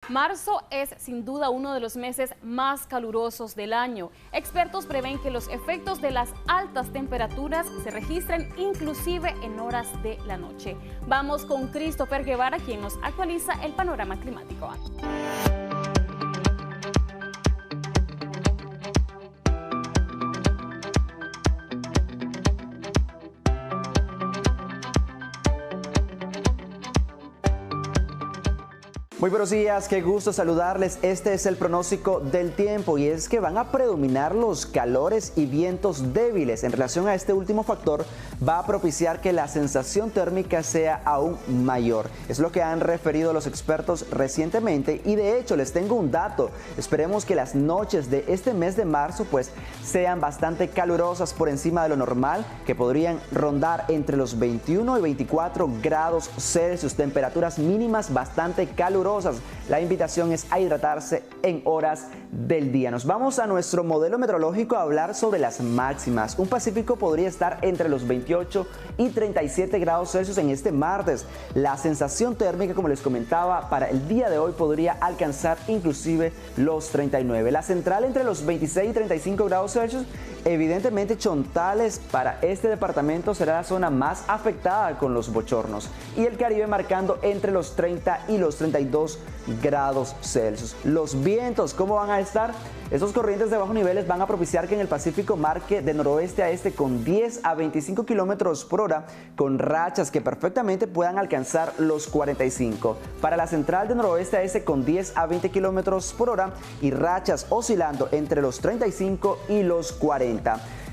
Marzo es sin duda uno de los meses más calurosos del año. Expertos prevén que los efectos de las altas temperaturas se registren inclusive en horas de la noche. Vamos con Christopher Guevara, quien nos actualiza el panorama climático. Muy buenos días, qué gusto saludarles. Este es el pronóstico del tiempo y es que van a predominar los calores y vientos débiles. En relación a este último factor, va a propiciar que la sensación térmica sea aún mayor. Es lo que han referido los expertos recientemente y de hecho les tengo un dato. Esperemos que las noches de este mes de marzo pues sean bastante calurosas por encima de lo normal, que podrían rondar entre los 21 y 24 grados Celsius, temperaturas mínimas bastante calurosas. La invitación es a hidratarse en horas del día. Nos vamos a nuestro modelo meteorológico a hablar sobre las máximas. Un Pacífico podría estar entre los 28 y 37 grados Celsius en este martes. La sensación térmica, como les comentaba, para el día de hoy podría alcanzar inclusive los 39. La central entre los 26 y 35 grados Celsius. Evidentemente, Chontales para este departamento será la zona más afectada con los bochornos y el Caribe marcando entre los 30 y los 32 grados Celsius. Los vientos, ¿cómo van a estar? Estos corrientes de bajos niveles van a propiciar que en el Pacífico marque de noroeste a este con 10 a 25 kilómetros por hora, con rachas que perfectamente puedan alcanzar los 45. Para la central de noroeste a este con 10 a 20 kilómetros por hora y rachas oscilando entre los 35 y los 40.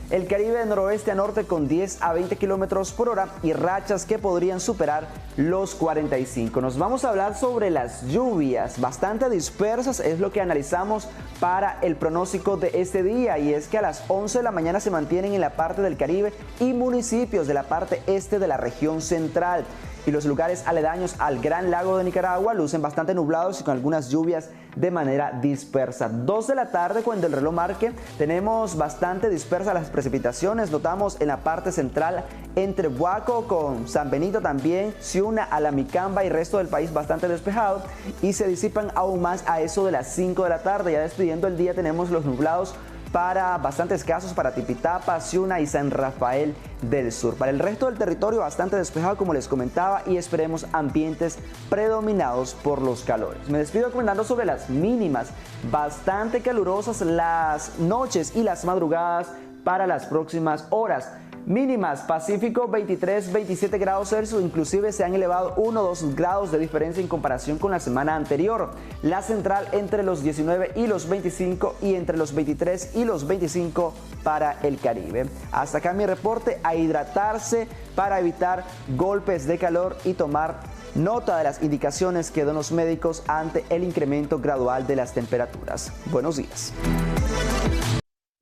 El Caribe de noroeste a norte con 10 a 20 kilómetros por hora y rachas que podrían superar los 45. Nos vamos a hablar sobre las lluvias, bastante dispersas, es lo que analizamos para el pronóstico de este día, y es que a las 11 de la mañana se mantienen en la parte del Caribe y municipios de la parte este de la región central. Y los lugares aledaños al Gran Lago de Nicaragua lucen bastante nublados y con algunas lluvias de manera dispersa. 2 de la tarde, cuando el reloj marque, tenemos bastante dispersas las precipitaciones. Notamos en la parte central entre Buaco con San Benito también, Ciuna, Alamicamba y resto del país bastante despejado, y se disipan aún más a eso de las 5 de la tarde. Ya despidiendo el día tenemos los nublados para bastantes casos para Tipitapa, Ciuna y San Rafael del Sur. Para el resto del territorio bastante despejado, como les comentaba, y esperemos ambientes predominados por los calores. Me despido comentando sobre las mínimas, bastante calurosas las noches y las madrugadas para las próximas horas. Mínimas, Pacífico 23, 27 grados Celsius, inclusive se han elevado 1 o 2 grados de diferencia en comparación con la semana anterior. La central entre los 19 y los 25 y entre los 23 y los 25 para el Caribe. Hasta acá mi reporte, a hidratarse para evitar golpes de calor y tomar nota de las indicaciones que dan los médicos ante el incremento gradual de las temperaturas. Buenos días.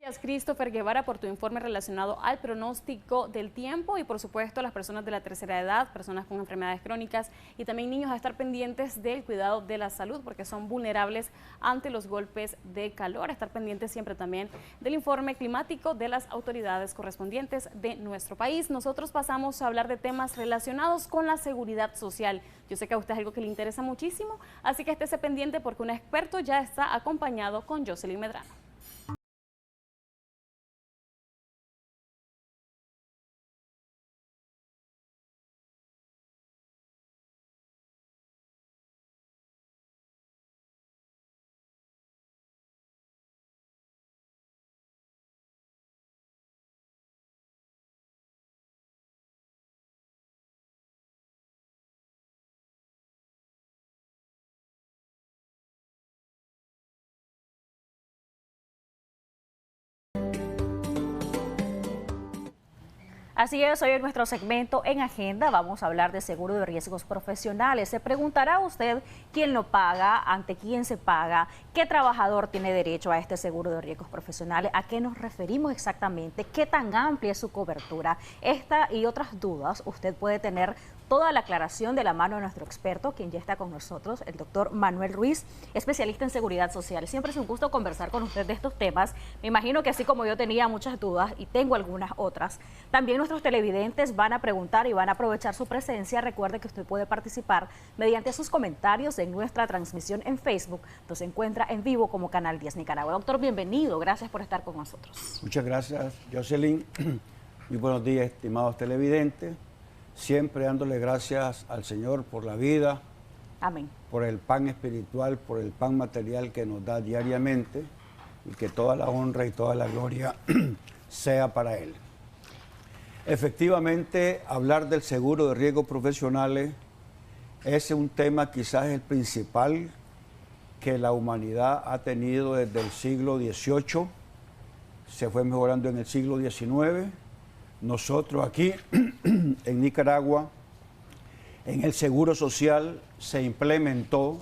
Gracias, Christopher Guevara, por tu informe relacionado al pronóstico del tiempo y por supuesto a las personas de la tercera edad, personas con enfermedades crónicas y también niños a estar pendientes del cuidado de la salud porque son vulnerables ante los golpes de calor, a estar pendientes siempre también del informe climático de las autoridades correspondientes de nuestro país. Nosotros pasamos a hablar de temas relacionados con la seguridad social. Yo sé que a usted es algo que le interesa muchísimo, así que estése pendiente porque un experto ya está acompañado con Jocelyn Medrano. Así es, hoy en nuestro segmento En Agenda vamos a hablar de seguro de riesgos profesionales. Se preguntará usted quién lo paga, ante quién se paga, qué trabajador tiene derecho a este seguro de riesgos profesionales, a qué nos referimos exactamente, qué tan amplia es su cobertura. Esta y otras dudas usted puede tener toda la aclaración de la mano de nuestro experto, quien ya está con nosotros, el doctor Manuel Ruiz, especialista en seguridad social. Siempre es un gusto conversar con usted de estos temas. Me imagino que así como yo tenía muchas dudas y tengo algunas otras, también nuestros televidentes van a preguntar y van a aprovechar su presencia. Recuerde que usted puede participar mediante sus comentarios en nuestra transmisión en Facebook, donde se encuentra en vivo como Canal 10 Nicaragua. Doctor, bienvenido. Gracias por estar con nosotros. Muchas gracias, Jocelyn. Muy buenos días, estimados televidentes. Siempre dándole gracias al Señor por la vida, amén, por el pan espiritual, por el pan material que nos da diariamente, y que toda la honra y toda la gloria sea para Él. Efectivamente, hablar del seguro de riesgos profesionales es un tema quizás el principal que la humanidad ha tenido desde el siglo XVIII, se fue mejorando en el siglo XIX. Nosotros aquí en Nicaragua, en el Seguro Social se implementó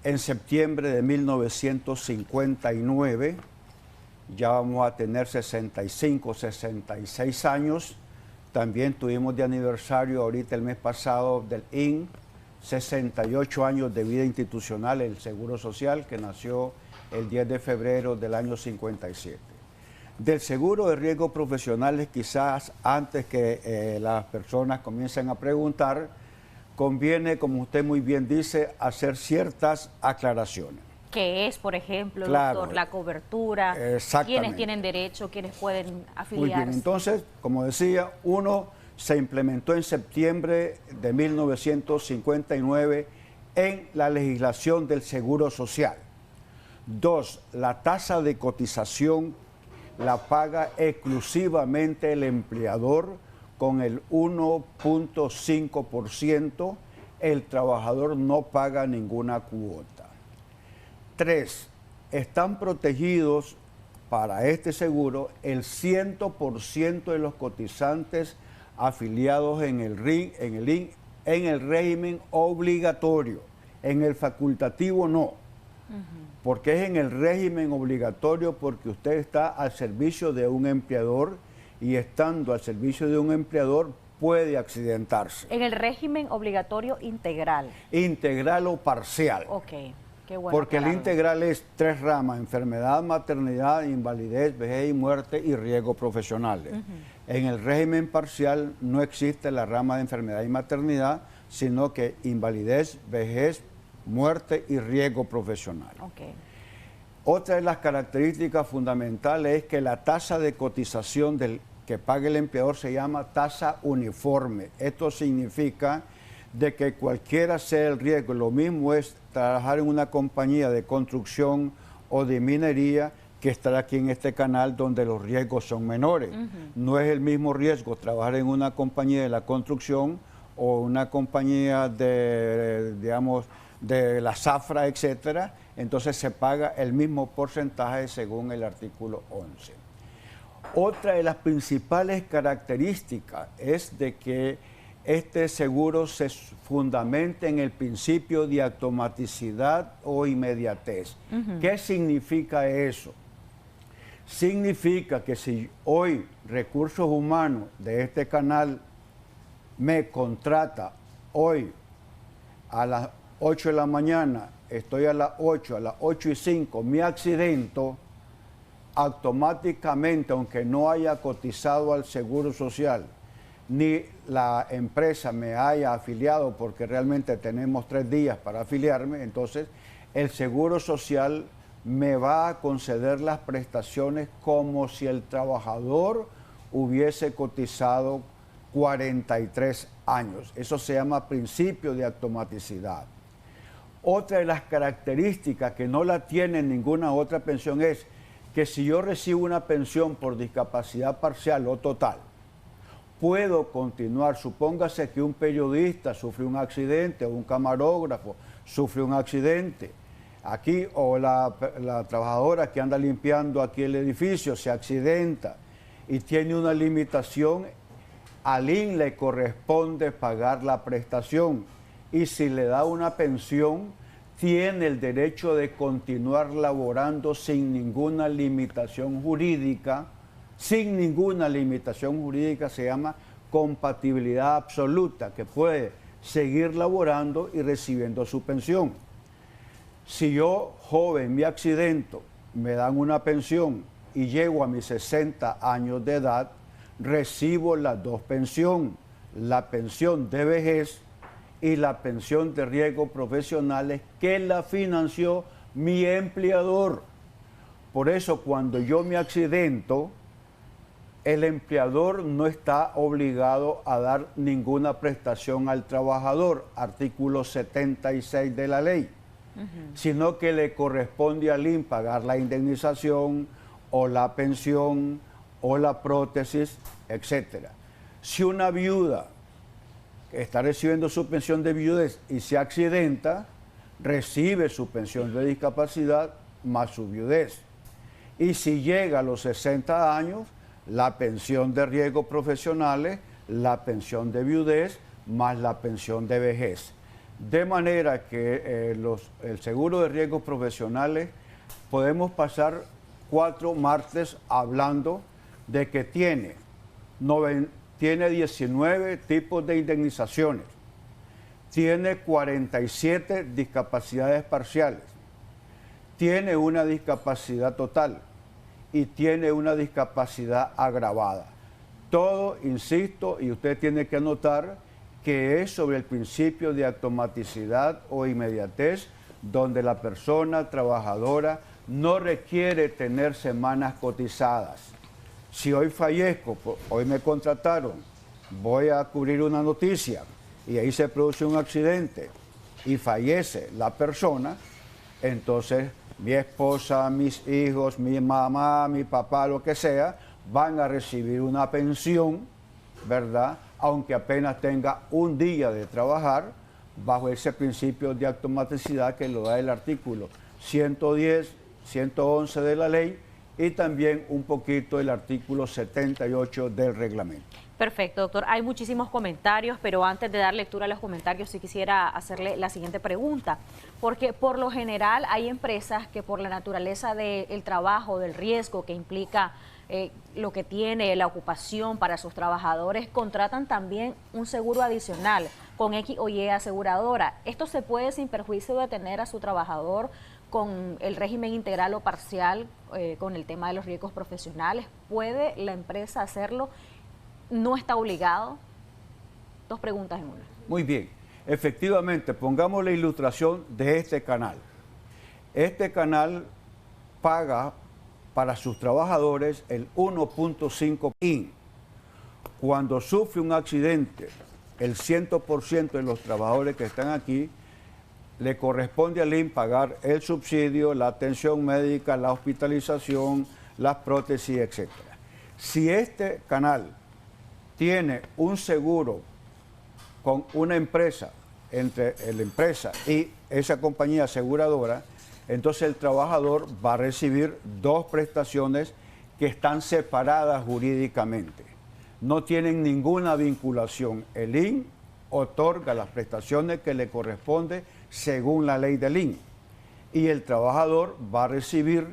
en septiembre de 1959, ya vamos a tener 65, 66 años. También tuvimos de aniversario ahorita el mes pasado del IN, 68 años de vida institucional, el Seguro Social, que nació el 10 de febrero del año 57. Del seguro de riesgos profesionales, quizás antes que las personas comiencen a preguntar, conviene, como usted muy bien dice, hacer ciertas aclaraciones. ¿Qué es, por ejemplo, claro, doctor, la cobertura? ¿Quiénes tienen derecho? ¿Quiénes pueden afiliarse? Muy bien, entonces, como decía, uno se implementó en septiembre de 1959 en la legislación del Seguro Social. 2, la tasa de cotización la paga exclusivamente el empleador con el 1.5%, el trabajador no paga ninguna cuota. 3, están protegidos para este seguro el 100% de los cotizantes afiliados en el RIN, en el régimen obligatorio, en el facultativo no. Porque es en el régimen obligatorio, porque usted está al servicio de un empleador y estando al servicio de un empleador puede accidentarse. En el régimen obligatorio integral. Integral o parcial. Ok, qué bueno. Porque el integral es 3 ramas: enfermedad, maternidad, invalidez, vejez y muerte y riesgos profesionales. En el régimen parcial no existe la rama de enfermedad y maternidad, sino que invalidez, vejez, muerte y riesgo profesional. Okay. Otra de las características fundamentales es que la tasa de cotización que paga el empleador se llama tasa uniforme. Esto significa de que cualquiera sea el riesgo, lo mismo es trabajar en una compañía de construcción o de minería que estar aquí en este canal donde los riesgos son menores. No es el mismo riesgo trabajar en una compañía de la construcción o una compañía de, digamos, de la zafra, etcétera, entonces se paga el mismo porcentaje según el artículo 11. Otra de las principales características es de que este seguro se fundamenta en el principio de automaticidad o inmediatez. ¿Qué significa eso? Significa que si hoy Recursos Humanos de este canal me contrata hoy a las 8 de la mañana, estoy a las 8:05, me accidento, automáticamente, aunque no haya cotizado al Seguro Social, ni la empresa me haya afiliado, porque realmente tenemos 3 días para afiliarme, entonces el Seguro Social me va a conceder las prestaciones como si el trabajador hubiese cotizado 43 años. Eso se llama principio de automaticidad. Otra de las características que no la tiene ninguna otra pensión es que si yo recibo una pensión por discapacidad parcial o total, puedo continuar. Supóngase que un periodista sufre un accidente o un camarógrafo sufre un accidente aquí, o la trabajadora que anda limpiando aquí el edificio se accidenta y tiene una limitación, al IN le corresponde pagar la prestación, y si le da una pensión tiene el derecho de continuar laborando sin ninguna limitación jurídica. Sin ninguna limitación jurídica, se llama compatibilidad absoluta, que puede seguir laborando y recibiendo su pensión. Si yo, joven, me accidento, me dan una pensión y llego a mis 60 años de edad, recibo las dos pensiones, la pensión de vejez y la pensión de riesgos profesionales que la financió mi empleador. Por eso, cuando yo me accidento, el empleador no está obligado a dar ninguna prestación al trabajador, artículo 76 de la ley, sino que le corresponde al INS pagar la indemnización o la pensión o la prótesis, etc. Si una viuda está recibiendo su pensión de viudez y se accidenta, recibe su pensión de discapacidad más su viudez. Y si llega a los 60 años, la pensión de riesgos profesionales, la pensión de viudez, más la pensión de vejez. De manera que el seguro de riesgos profesionales, podemos pasar 4 martes hablando de que tiene 19 tipos de indemnizaciones, tiene 47 discapacidades parciales, tiene una discapacidad total y tiene una discapacidad agravada. Todo, insisto, y usted tiene que anotar que es sobre el principio de automaticidad o inmediatez, donde la persona trabajadora no requiere tener semanas cotizadas. Si hoy fallezco, hoy me contrataron, voy a cubrir una noticia y ahí se produce un accidente y fallece la persona, entonces mi esposa, mis hijos, mi mamá, mi papá, lo que sea, van a recibir una pensión, ¿verdad? Aunque apenas tenga un día de trabajar, bajo ese principio de automaticidad que lo da el artículo 110, 111 de la ley y también un poquito el artículo 78 del reglamento. Perfecto, doctor. Hay muchísimos comentarios, pero antes de dar lectura a los comentarios, sí quisiera hacerle la siguiente pregunta, porque por lo general hay empresas que por la naturaleza del trabajo, del riesgo que implica lo que tiene la ocupación para sus trabajadores, contratan también un seguro adicional con X o Y aseguradora. ¿Esto se puede, sin perjuicio de tener a su trabajador con el régimen integral o parcial, con el tema de los riesgos profesionales? ¿Puede la empresa hacerlo? ¿No está obligado? 2 preguntas en una. Muy bien. Efectivamente, pongamos la ilustración de este canal. Este canal paga para sus trabajadores el 1.5 IN. Cuando sufre un accidente, el 100% de los trabajadores que están aquí, le corresponde al IN pagar el subsidio, la atención médica, la hospitalización, las prótesis, etc. Si este canal tiene un seguro con una empresa, entre la empresa y esa compañía aseguradora, entonces el trabajador va a recibir 2 prestaciones que están separadas jurídicamente. No tienen ninguna vinculación. El IN otorga las prestaciones que le corresponde según la ley del IN y el trabajador va a recibir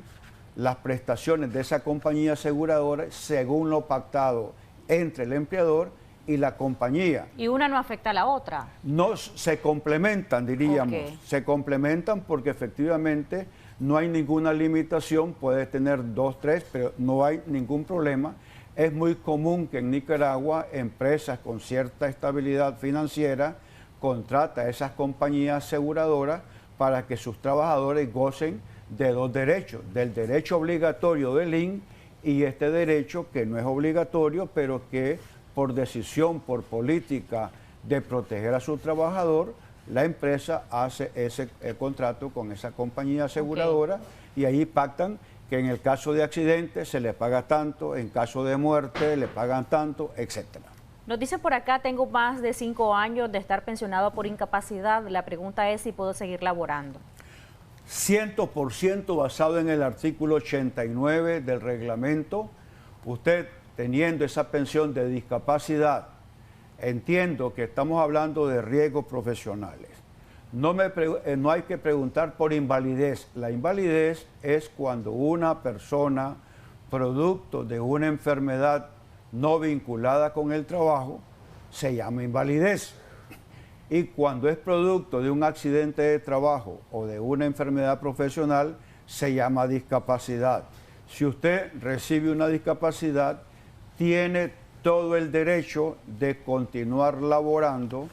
las prestaciones de esa compañía aseguradora según lo pactado entre el empleador y la compañía. ¿Y una no afecta a la otra? No, se complementan, diríamos. Okay. Se complementan porque efectivamente no hay ninguna limitación, puedes tener 2, 3, pero no hay ningún problema. Es muy común que en Nicaragua empresas con cierta estabilidad financiera contratan a esas compañías aseguradoras para que sus trabajadores gocen de 2 derechos, del derecho obligatorio del IN y este derecho que no es obligatorio, pero que por decisión, por política de proteger a su trabajador, la empresa hace ese contrato con esa compañía aseguradora y ahí pactan que en el caso de accidente se le paga tanto, en caso de muerte le pagan tanto, etcétera. Nos dice por acá, tengo más de 5 años de estar pensionado por incapacidad. La pregunta es si puedo seguir laborando. 100% basado en el artículo 89 del reglamento. Usted teniendo esa pensión de discapacidad, entiendo que estamos hablando de riesgos profesionales. No hay que preguntar por invalidez. La invalidez es cuando una persona, producto de una enfermedad no vinculada con el trabajo, se llama invalidez. Y cuando es producto de un accidente de trabajo o de una enfermedad profesional, se llama discapacidad. Si usted recibe una discapacidad, tiene todo el derecho de continuar laborando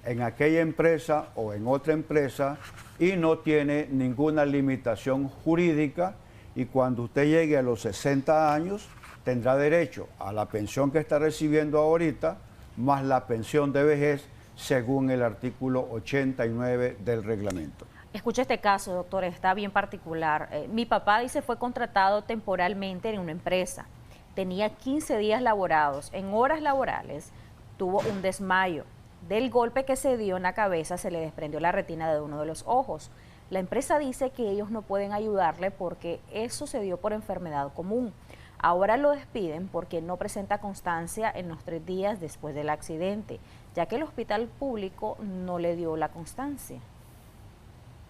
en aquella empresa o en otra empresa y no tiene ninguna limitación jurídica, y cuando usted llegue a los 60 años tendrá derecho a la pensión que está recibiendo ahorita más la pensión de vejez según el artículo 89 del reglamento. Escucha este caso, doctor, está bien particular. Mi papá dice fue contratado temporalmente en una empresa. Tenía 15 días laborados. En horas laborales tuvo un desmayo. Del golpe que se dio en la cabeza se le desprendió la retina de uno de los ojos. La empresa dice que ellos no pueden ayudarle porque eso se dio por enfermedad común. Ahora lo despiden porque no presenta constancia en los 3 días después del accidente, ya que el hospital público no le dio la constancia.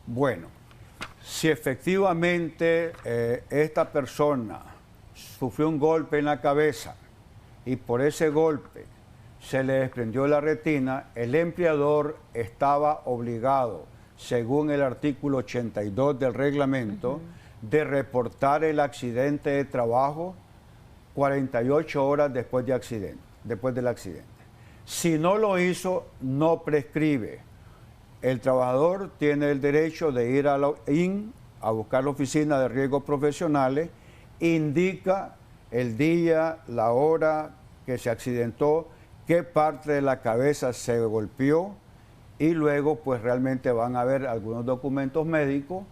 Bueno, si efectivamente esta persona sufrió un golpe en la cabeza y por ese golpe se le desprendió la retina, el empleador estaba obligado, según el artículo 82 del reglamento, de reportar el accidente de trabajo 48 horas después del accidente. Si no lo hizo, no prescribe. El trabajador tiene el derecho de ir a la IN a buscar la oficina de riesgos profesionales, indica el día, la hora que se accidentó, qué parte de la cabeza se golpeó, y luego pues realmente van a ver algunos documentos médicos,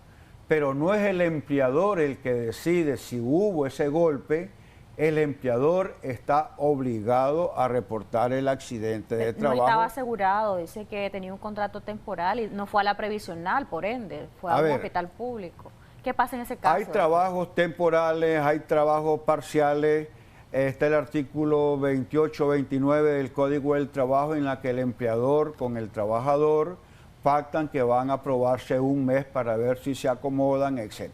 pero no es el empleador el que decide si hubo ese golpe. El empleador está obligado a reportar el accidente de trabajo. No estaba asegurado, dice que tenía un contrato temporal y no fue a la previsional, por ende, fue a un hospital público. ¿Qué pasa en ese caso? Hay trabajos temporales, hay trabajos parciales. Está el artículo 28-29 del Código del Trabajo, en la que el empleador con el trabajador pactan que van a probarse un mes para ver si se acomodan, etc.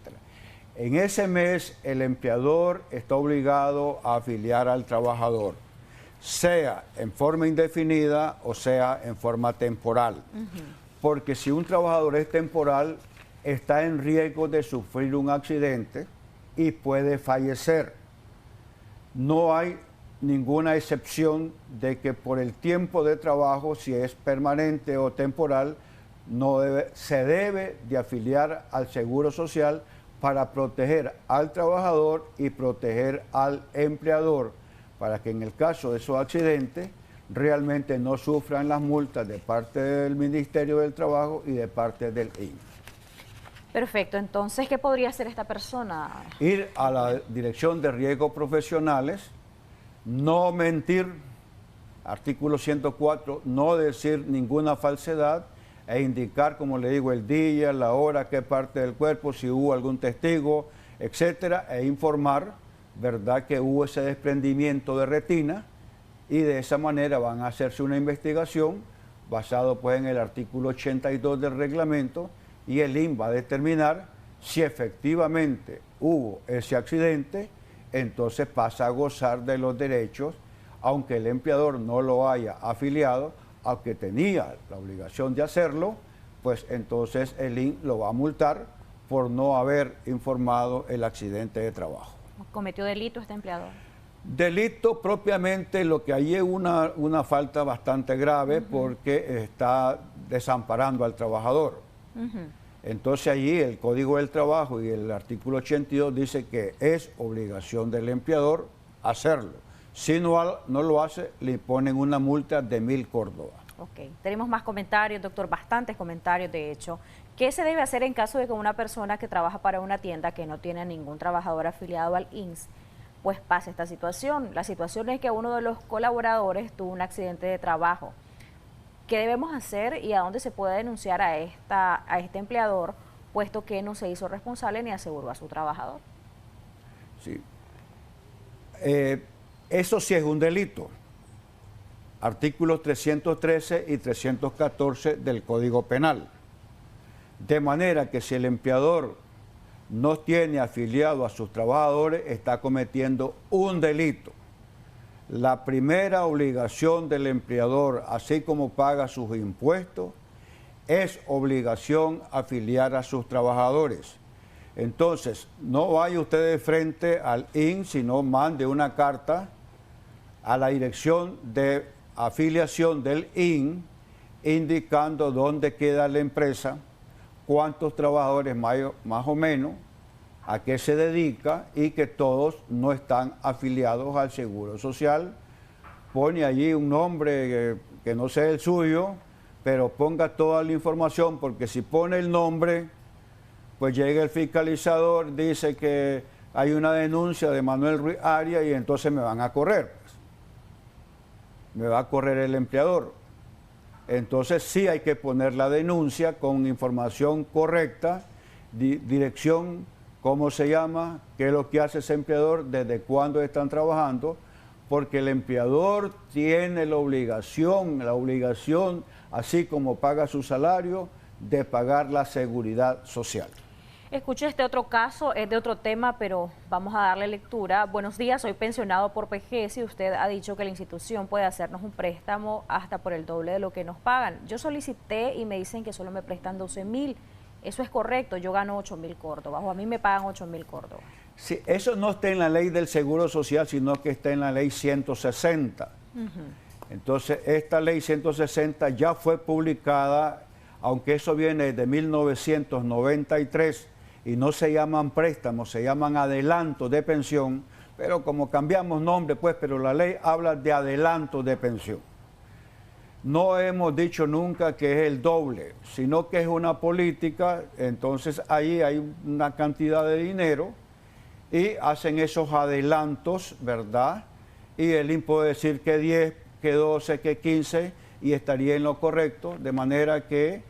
En ese mes el empleador está obligado a afiliar al trabajador, sea en forma indefinida o sea en forma temporal. Porque si un trabajador es temporal, está en riesgo de sufrir un accidente y puede fallecer. No hay ninguna excepción de que por el tiempo de trabajo, si es permanente o temporal, se debe de afiliar al Seguro Social para proteger al trabajador y proteger al empleador, para que en el caso de esos accidentes realmente no sufran las multas de parte del Ministerio del Trabajo y de parte del IN. Perfecto, entonces, ¿qué podría hacer esta persona? Ir a la Dirección de Riesgos Profesionales, no mentir, artículo 104, no decir ninguna falsedad, e indicar, como le digo, el día, la hora, qué parte del cuerpo, si hubo algún testigo, etcétera, e informar, ¿verdad?, que hubo ese desprendimiento de retina, y de esa manera van a hacerse una investigación basado pues en el artículo 82 del reglamento, y el IN va a determinar si efectivamente hubo ese accidente. Entonces pasa a gozar de los derechos, aunque el empleador no lo haya afiliado, aunque tenía la obligación de hacerlo, pues entonces el IN lo va a multar por no haber informado el accidente de trabajo. ¿Cometió delito este empleador? Delito propiamente, lo que hay es una falta bastante grave, porque está desamparando al trabajador. Entonces allí el Código del Trabajo y el artículo 82 dice que es obligación del empleador hacerlo. Si no lo hace, le ponen una multa de 1.000 córdobas. Ok, tenemos más comentarios, doctor, bastantes comentarios de hecho. ¿Qué se debe hacer en caso de que una persona que trabaja para una tienda que no tiene ningún trabajador afiliado al INSS, pues pase esta situación? La situación es que uno de los colaboradores tuvo un accidente de trabajo. ¿Qué debemos hacer y a dónde se puede denunciar a este empleador, puesto que no se hizo responsable ni aseguró a su trabajador? Sí. Eso sí es un delito. Artículos 313 y 314 del Código Penal. De manera que si el empleador no tiene afiliado a sus trabajadores, está cometiendo un delito. La primera obligación del empleador, así como paga sus impuestos, es obligación afiliar a sus trabajadores. Entonces, no vaya usted de frente al IN, sino mande una carta a la dirección de afiliación del IN, indicando dónde queda la empresa, cuántos trabajadores más o menos, a qué se dedica y que todos no están afiliados al Seguro Social. Pone allí un nombre que no sea el suyo, pero ponga toda la información, porque si pone el nombre, pues llega el fiscalizador, dice que hay una denuncia de Manuel Ruiz Arias y entonces me van a correr. Pues. Me va a correr el empleador. Entonces sí hay que poner la denuncia con información correcta, dirección, cómo se llama, qué es lo que hace ese empleador, desde cuándo están trabajando, porque el empleador tiene la obligación, así como paga su salario, de pagar la seguridad social. Escuche este otro caso, es de otro tema, pero vamos a darle lectura. Buenos días, soy pensionado por vejez y usted ha dicho que la institución puede hacernos un préstamo hasta por el doble de lo que nos pagan. Yo solicité y me dicen que solo me prestan 12.000. Eso es correcto, yo gano 8.000 córdobas, o a mí me pagan 8.000 córdobas. Sí, eso no está en la ley del Seguro Social, sino que está en la ley 160. Entonces, esta ley 160 ya fue publicada, aunque eso viene de 1993, y no se llaman préstamos, se llaman adelantos de pensión, pero como cambiamos nombre, pues, pero la ley habla de adelanto de pensión. No hemos dicho nunca que es el doble, sino que es una política, entonces ahí hay una cantidad de dinero y hacen esos adelantos, ¿verdad? Y el IN puede decir que 10, que 12, que 15 y estaría en lo correcto, de manera que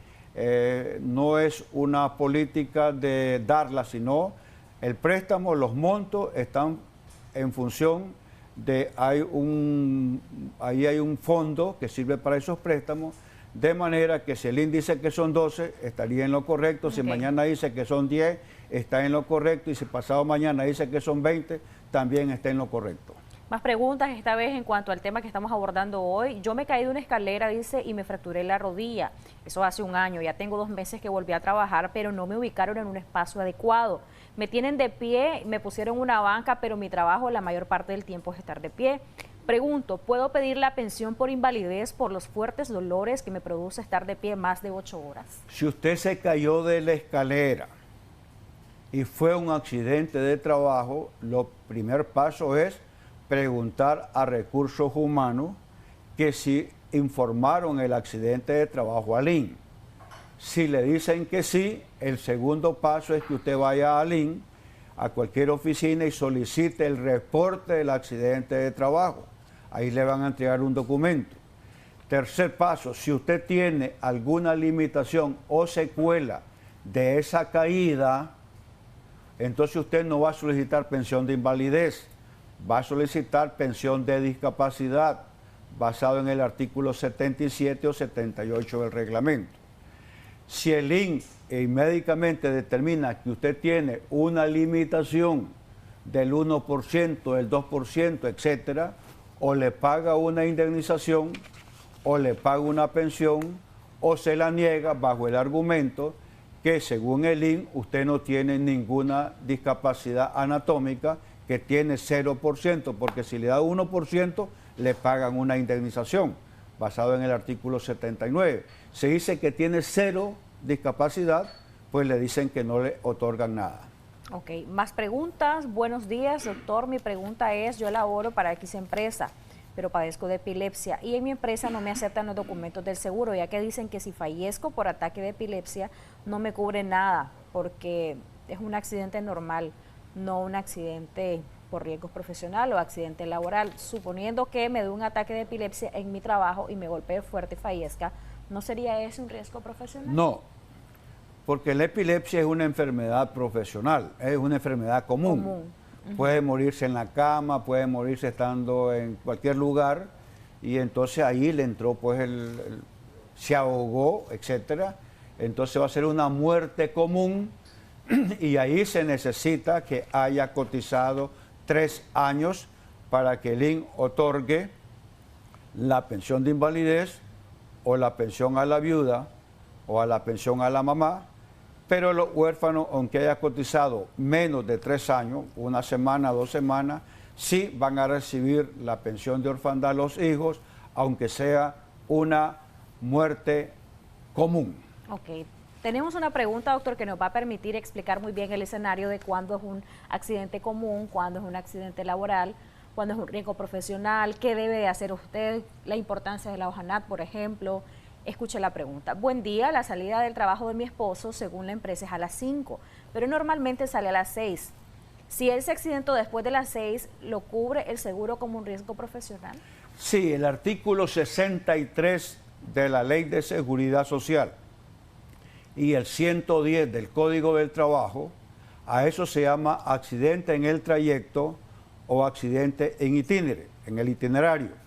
no es una política de darla, sino el préstamo, los montos están en función de, ahí hay un fondo que sirve para esos préstamos, de manera que si el índice que son 12 estaría en lo correcto, si mañana dice que son 10 está en lo correcto y si pasado mañana dice que son 20 también está en lo correcto. Más preguntas, esta vez en cuanto al tema que estamos abordando hoy. Yo me caí de una escalera, dice, y me fracturé la rodilla. Eso hace un año, ya tengo 2 meses que volví a trabajar, pero no me ubicaron en un espacio adecuado. Me tienen de pie, me pusieron una banca, pero mi trabajo la mayor parte del tiempo es estar de pie. Pregunto, ¿puedo pedir la pensión por invalidez por los fuertes dolores que me produce estar de pie más de 8 horas? Si usted se cayó de la escalera y fue un accidente de trabajo, lo primer paso es preguntar a Recursos Humanos que si informaron el accidente de trabajo al IN. Si le dicen que sí, el segundo paso es que usted vaya al IN, a cualquier oficina y solicite el reporte del accidente de trabajo. Ahí le van a entregar un documento. Tercer paso, si usted tiene alguna limitación o secuela de esa caída, entonces usted no va a solicitar pensión de invalidez, va a solicitar pensión de discapacidad, basado en el artículo 77 o 78 del reglamento. Si el IN médicamente determina que usted tiene una limitación del 1%, del 2%, etcétera, o le paga una indemnización, o le paga una pensión, o se la niega bajo el argumento que según el IN usted no tiene ninguna discapacidad anatómica, que tiene 0%, porque si le da 1%, le pagan una indemnización, basado en el artículo 79. Se dice que tiene 0 discapacidad, pues le dicen que no le otorgan nada. Ok, más preguntas. Buenos días, doctor. Mi pregunta es, yo laboro para X empresa, pero padezco de epilepsia y en mi empresa no me aceptan los documentos del seguro, ya que dicen que si fallezco por ataque de epilepsia no me cubre nada, porque es un accidente normal, no un accidente por riesgo profesional o accidente laboral. Suponiendo que me dé un ataque de epilepsia en mi trabajo y me golpee fuerte y fallezca, ¿no sería ese un riesgo profesional? No, porque la epilepsia es una enfermedad profesional, es una enfermedad común. Puede morirse en la cama, puede morirse estando en cualquier lugar, y entonces ahí le entró, pues, se ahogó, etcétera. Entonces va a ser una muerte común, y ahí se necesita que haya cotizado 3 años para que el INS otorgue la pensión de invalidez o la pensión a la viuda o a la pensión a la mamá, pero los huérfanos, aunque haya cotizado menos de 3 años, 1 semana, 2 semanas, sí van a recibir la pensión de orfandad a los hijos, aunque sea una muerte común. Ok. Tenemos una pregunta, doctor, que nos va a permitir explicar muy bien el escenario de cuándo es un accidente común, cuándo es un accidente laboral, cuándo es un riesgo profesional, qué debe de hacer usted, la importancia de la hoja NAT, por ejemplo. Escuche la pregunta. Buen día, la salida del trabajo de mi esposo, según la empresa, es a las 5, pero normalmente sale a las 6. Si él se accidentó después de las 6, ¿lo cubre el seguro como un riesgo profesional? Sí, el artículo 63 de la Ley de Seguridad Social y el 110 del Código del Trabajo, a eso se llama accidente en el trayecto o accidente en el itinerario.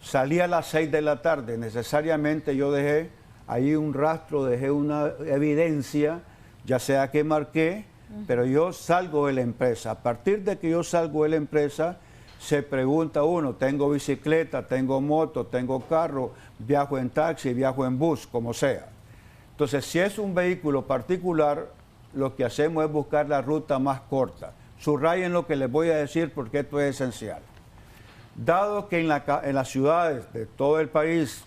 Salí a las 6 de la tarde, necesariamente yo dejé ahí un rastro, dejé una evidencia, ya sea que marqué, pero yo salgo de la empresa. A partir de que yo salgo de la empresa, se pregunta uno, tengo bicicleta, tengo moto, tengo carro, viajo en taxi, viajo en bus, como sea. Entonces, si es un vehículo particular, lo que hacemos es buscar la ruta más corta. Subrayen lo que les voy a decir porque esto es esencial. Dado que en las ciudades de todo el país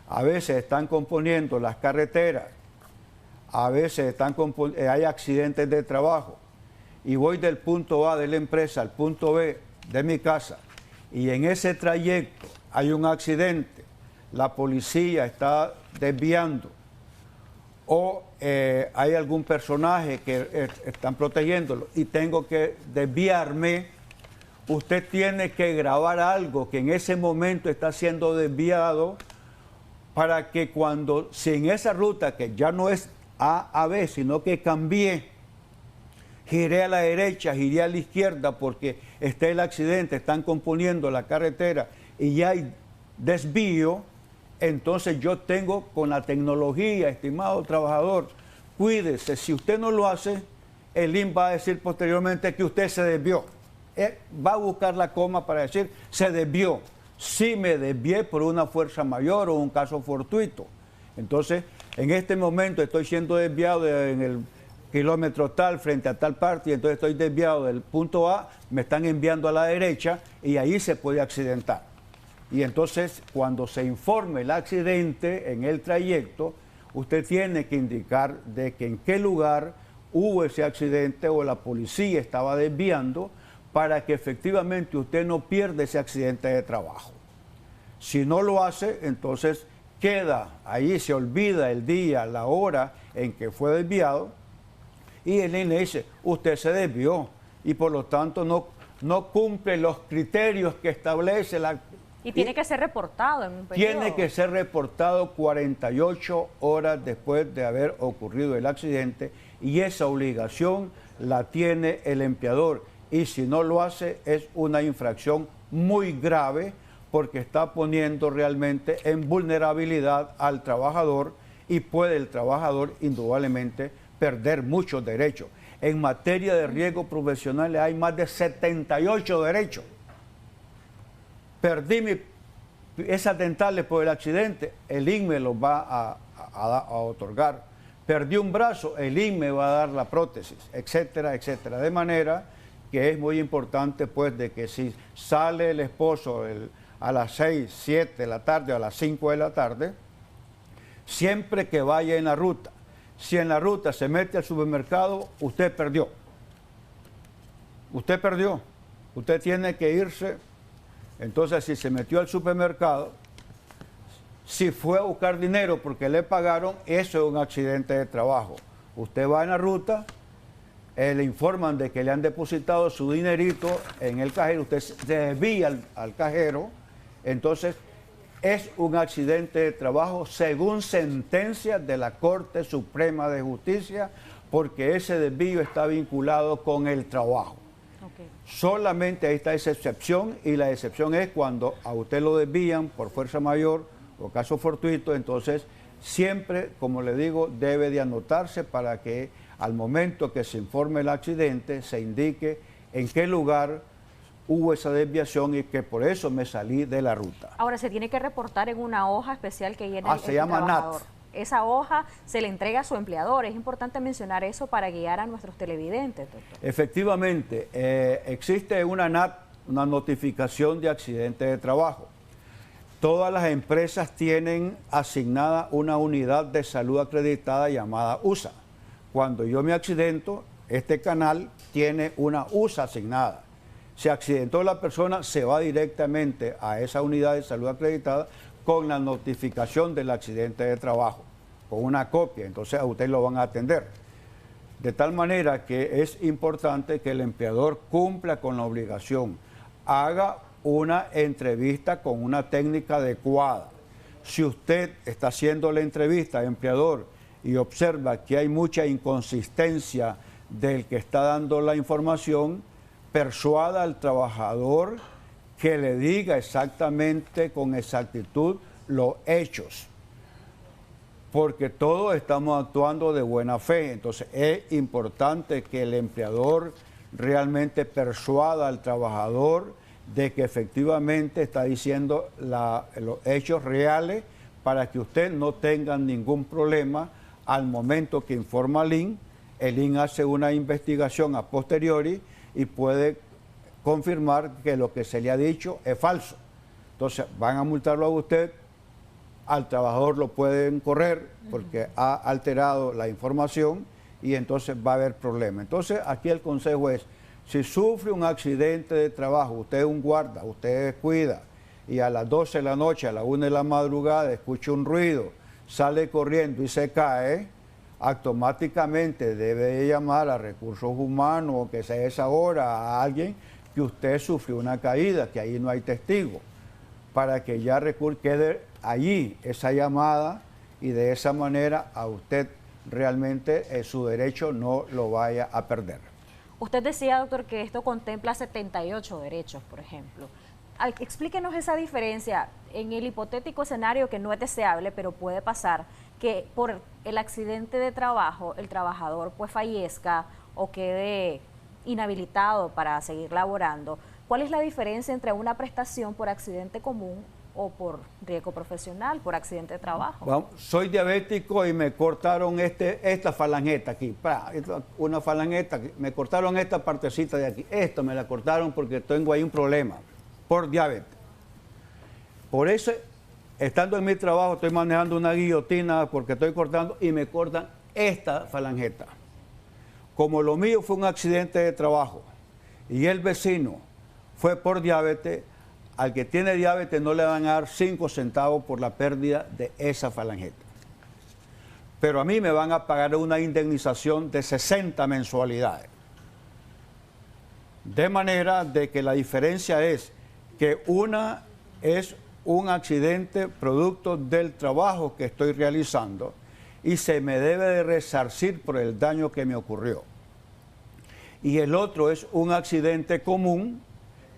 a veces están componiendo las carreteras, a veces hay accidentes de trabajo, y voy del punto A de la empresa al punto B de mi casa, y en ese trayecto hay un accidente, la policía está desviando, o hay algún personaje que están protegiéndolo y tengo que desviarme, usted tiene que grabar algo que en ese momento está siendo desviado para que si en esa ruta que ya no es A a B, sino que cambié, giré a la derecha, giré a la izquierda porque está el accidente, están componiendo la carretera y ya hay desvío, entonces yo tengo con la tecnología, estimado trabajador, cuídese, si usted no lo hace, el INS va a decir posteriormente que usted se desvió. Él va a buscar la coma para decir, se desvió. Sí me desvié por una fuerza mayor o un caso fortuito. Entonces, en este momento estoy siendo desviado en el kilómetro tal, frente a tal parte, y entonces estoy desviado del punto A, me están enviando a la derecha y ahí se puede accidentar. Y entonces, cuando se informe el accidente en el trayecto, usted tiene que indicar de que en qué lugar hubo ese accidente o la policía estaba desviando para que efectivamente usted no pierda ese accidente de trabajo. Si no lo hace, entonces queda ahí, se olvida el día, la hora en que fue desviado y el INE dice, usted se desvió y por lo tanto no cumple los criterios que establece la... Y tiene que ser reportado en un periodo. Tiene que ser reportado 48 horas después de haber ocurrido el accidente y esa obligación la tiene el empleador. Y si no lo hace es una infracción muy grave porque está poniendo realmente en vulnerabilidad al trabajador y puede el trabajador indudablemente perder muchos derechos. En materia de riesgos profesionales hay más de 78 derechos. Perdí esas dentales por el accidente, el INS me los va a otorgar. Perdí un brazo, el INS me va a dar la prótesis, etcétera, etcétera. De manera que es muy importante pues de que si sale el esposo a las 6, 7 de la tarde o a las 5 de la tarde, siempre que vaya en la ruta, si en la ruta se mete al supermercado, usted perdió. Usted perdió. Usted tiene que irse. Entonces, si se metió al supermercado, si fue a buscar dinero porque le pagaron, eso es un accidente de trabajo. Usted va en la ruta, le informan de que le han depositado su dinerito en el cajero, usted se desvía al cajero, entonces es un accidente de trabajo según sentencia de la Corte Suprema de Justicia, porque ese desvío está vinculado con el trabajo. Okay. Solamente ahí está esa excepción, y la excepción es cuando a usted lo desvían por fuerza mayor o caso fortuito, entonces siempre, como le digo, debe de anotarse para que al momento que se informe el accidente se indique en qué lugar hubo esa desviación y que por eso me salí de la ruta. Ahora, se tiene que reportar en una hoja especial que llena se llama trabajador. NAT. Esa hoja se le entrega a su empleador. Es importante mencionar eso para guiar a nuestros televidentes, doctor. Efectivamente, existe una NAT, una notificación de accidente de trabajo. Todas las empresas tienen asignada una unidad de salud acreditada llamada USA. Cuando yo me accidento, este canal tiene una USA asignada. Se accidentó la persona, se va directamente a esa unidad de salud acreditada con la notificación del accidente de trabajo, con una copia. Entonces a usted lo van a atender. De tal manera que es importante que el empleador cumpla con la obligación, haga una entrevista con una técnica adecuada. Si usted está haciendo la entrevista, empleador, y observa que hay mucha inconsistencia del que está dando la información, persuada al trabajador que le diga exactamente con exactitud los hechos, porque todos estamos actuando de buena fe. Entonces es importante que el empleador realmente persuada al trabajador de que efectivamente está diciendo los hechos reales para que usted no tenga ningún problema al momento que informa al IN. El IN hace una investigación a posteriori y puede confirmar que lo que se le ha dicho es falso. Entonces van a multarlo a usted, al trabajador lo pueden correr porque ha alterado la información y entonces va a haber problema. Entonces aquí el consejo es, si sufre un accidente de trabajo, usted es un guarda, usted cuida y a las 12 de la noche, a las 1 de la madrugada escucha un ruido, sale corriendo y se cae, automáticamente debe llamar a recursos humanos o que sea esa hora a alguien que usted sufrió una caída, que ahí no hay testigo, para que ya quede allí esa llamada y de esa manera a usted realmente su derecho no lo vaya a perder. Usted decía, doctor, que esto contempla 78 derechos, por ejemplo. Explíquenos esa diferencia en el hipotético escenario que no es deseable, pero puede pasar, que por el accidente de trabajo el trabajador pues fallezca o quede inhabilitado para seguir laborando. ¿Cuál es la diferencia entre una prestación por accidente común o por riesgo profesional, por accidente de trabajo? Bueno, soy diabético y me cortaron esta falangeta aquí, una falangeta, me cortaron esta partecita de aquí, esto me la cortaron porque tengo ahí un problema por diabetes. Por eso, estando en mi trabajo, estoy manejando una guillotina porque estoy cortando y me cortan esta falangeta. Como lo mío fue un accidente de trabajo y el vecino fue por diabetes, al que tiene diabetes no le van a dar 5 centavos por la pérdida de esa falangeta. Pero a mí me van a pagar una indemnización de 60 mensualidades. De manera de que la diferencia es que una es un accidente producto del trabajo que estoy realizando y se me debe de resarcir por el daño que me ocurrió. Y el otro es un accidente común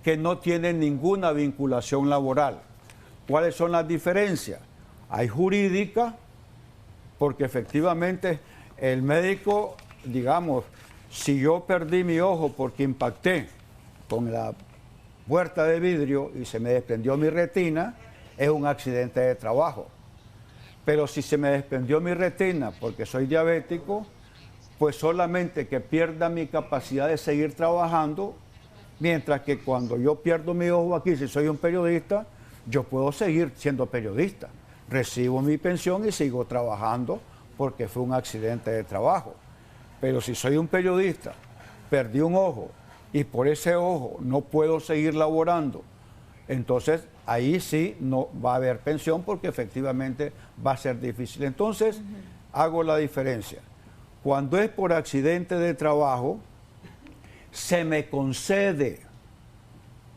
que no tiene ninguna vinculación laboral. ¿Cuáles son las diferencias? Hay jurídica, porque efectivamente el médico, digamos, si yo perdí mi ojo porque impacté con la puerta de vidrio y se me desprendió mi retina, es un accidente de trabajo. Pero si se me desprendió mi retina porque soy diabético, pues solamente que pierda mi capacidad de seguir trabajando. Mientras que cuando yo pierdo mi ojo aquí, si soy un periodista, yo puedo seguir siendo periodista. Recibo mi pensión y sigo trabajando porque fue un accidente de trabajo. Pero si soy un periodista, perdí un ojo y por ese ojo no puedo seguir laborando, entonces ahí sí no va a haber pensión porque efectivamente va a ser difícil. Entonces hago la diferencia. Cuando es por accidente de trabajo, se me concede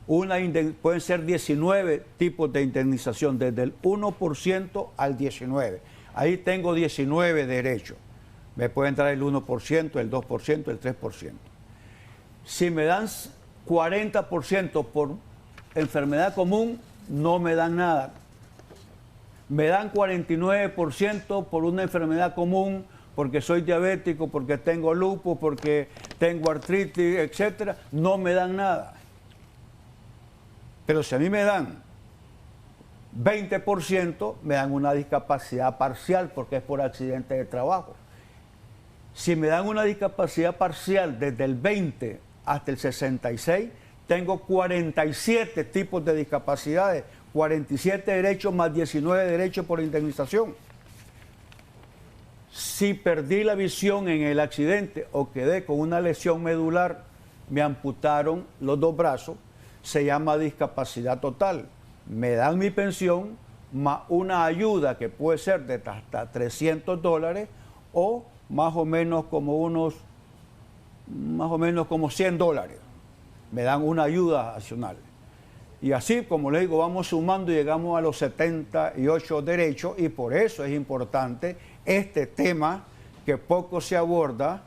pueden ser 19 tipos de indemnización, desde el 1% al 19%. Ahí tengo 19 derechos. Me puede entrar el 1%, el 2%, el 3%. Si me dan 40% por enfermedad común, no me dan nada. Me dan 49% por una enfermedad común, porque soy diabético, porque tengo lupus, porque tengo artritis, etcétera, no me dan nada. Pero si a mí me dan 20%, me dan una discapacidad parcial porque es por accidente de trabajo. Si me dan una discapacidad parcial desde el 20 hasta el 66, tengo 47 tipos de discapacidades, 47 derechos más 19 derechos por indemnización. Si perdí la visión en el accidente o quedé con una lesión medular, me amputaron los dos brazos, se llama discapacidad total. Me dan mi pensión más una ayuda que puede ser de hasta $300 o más o menos como $100. Me dan una ayuda adicional. Y así, como le digo, vamos sumando y llegamos a los 78 derechos, y por eso es importante este tema que poco se aborda,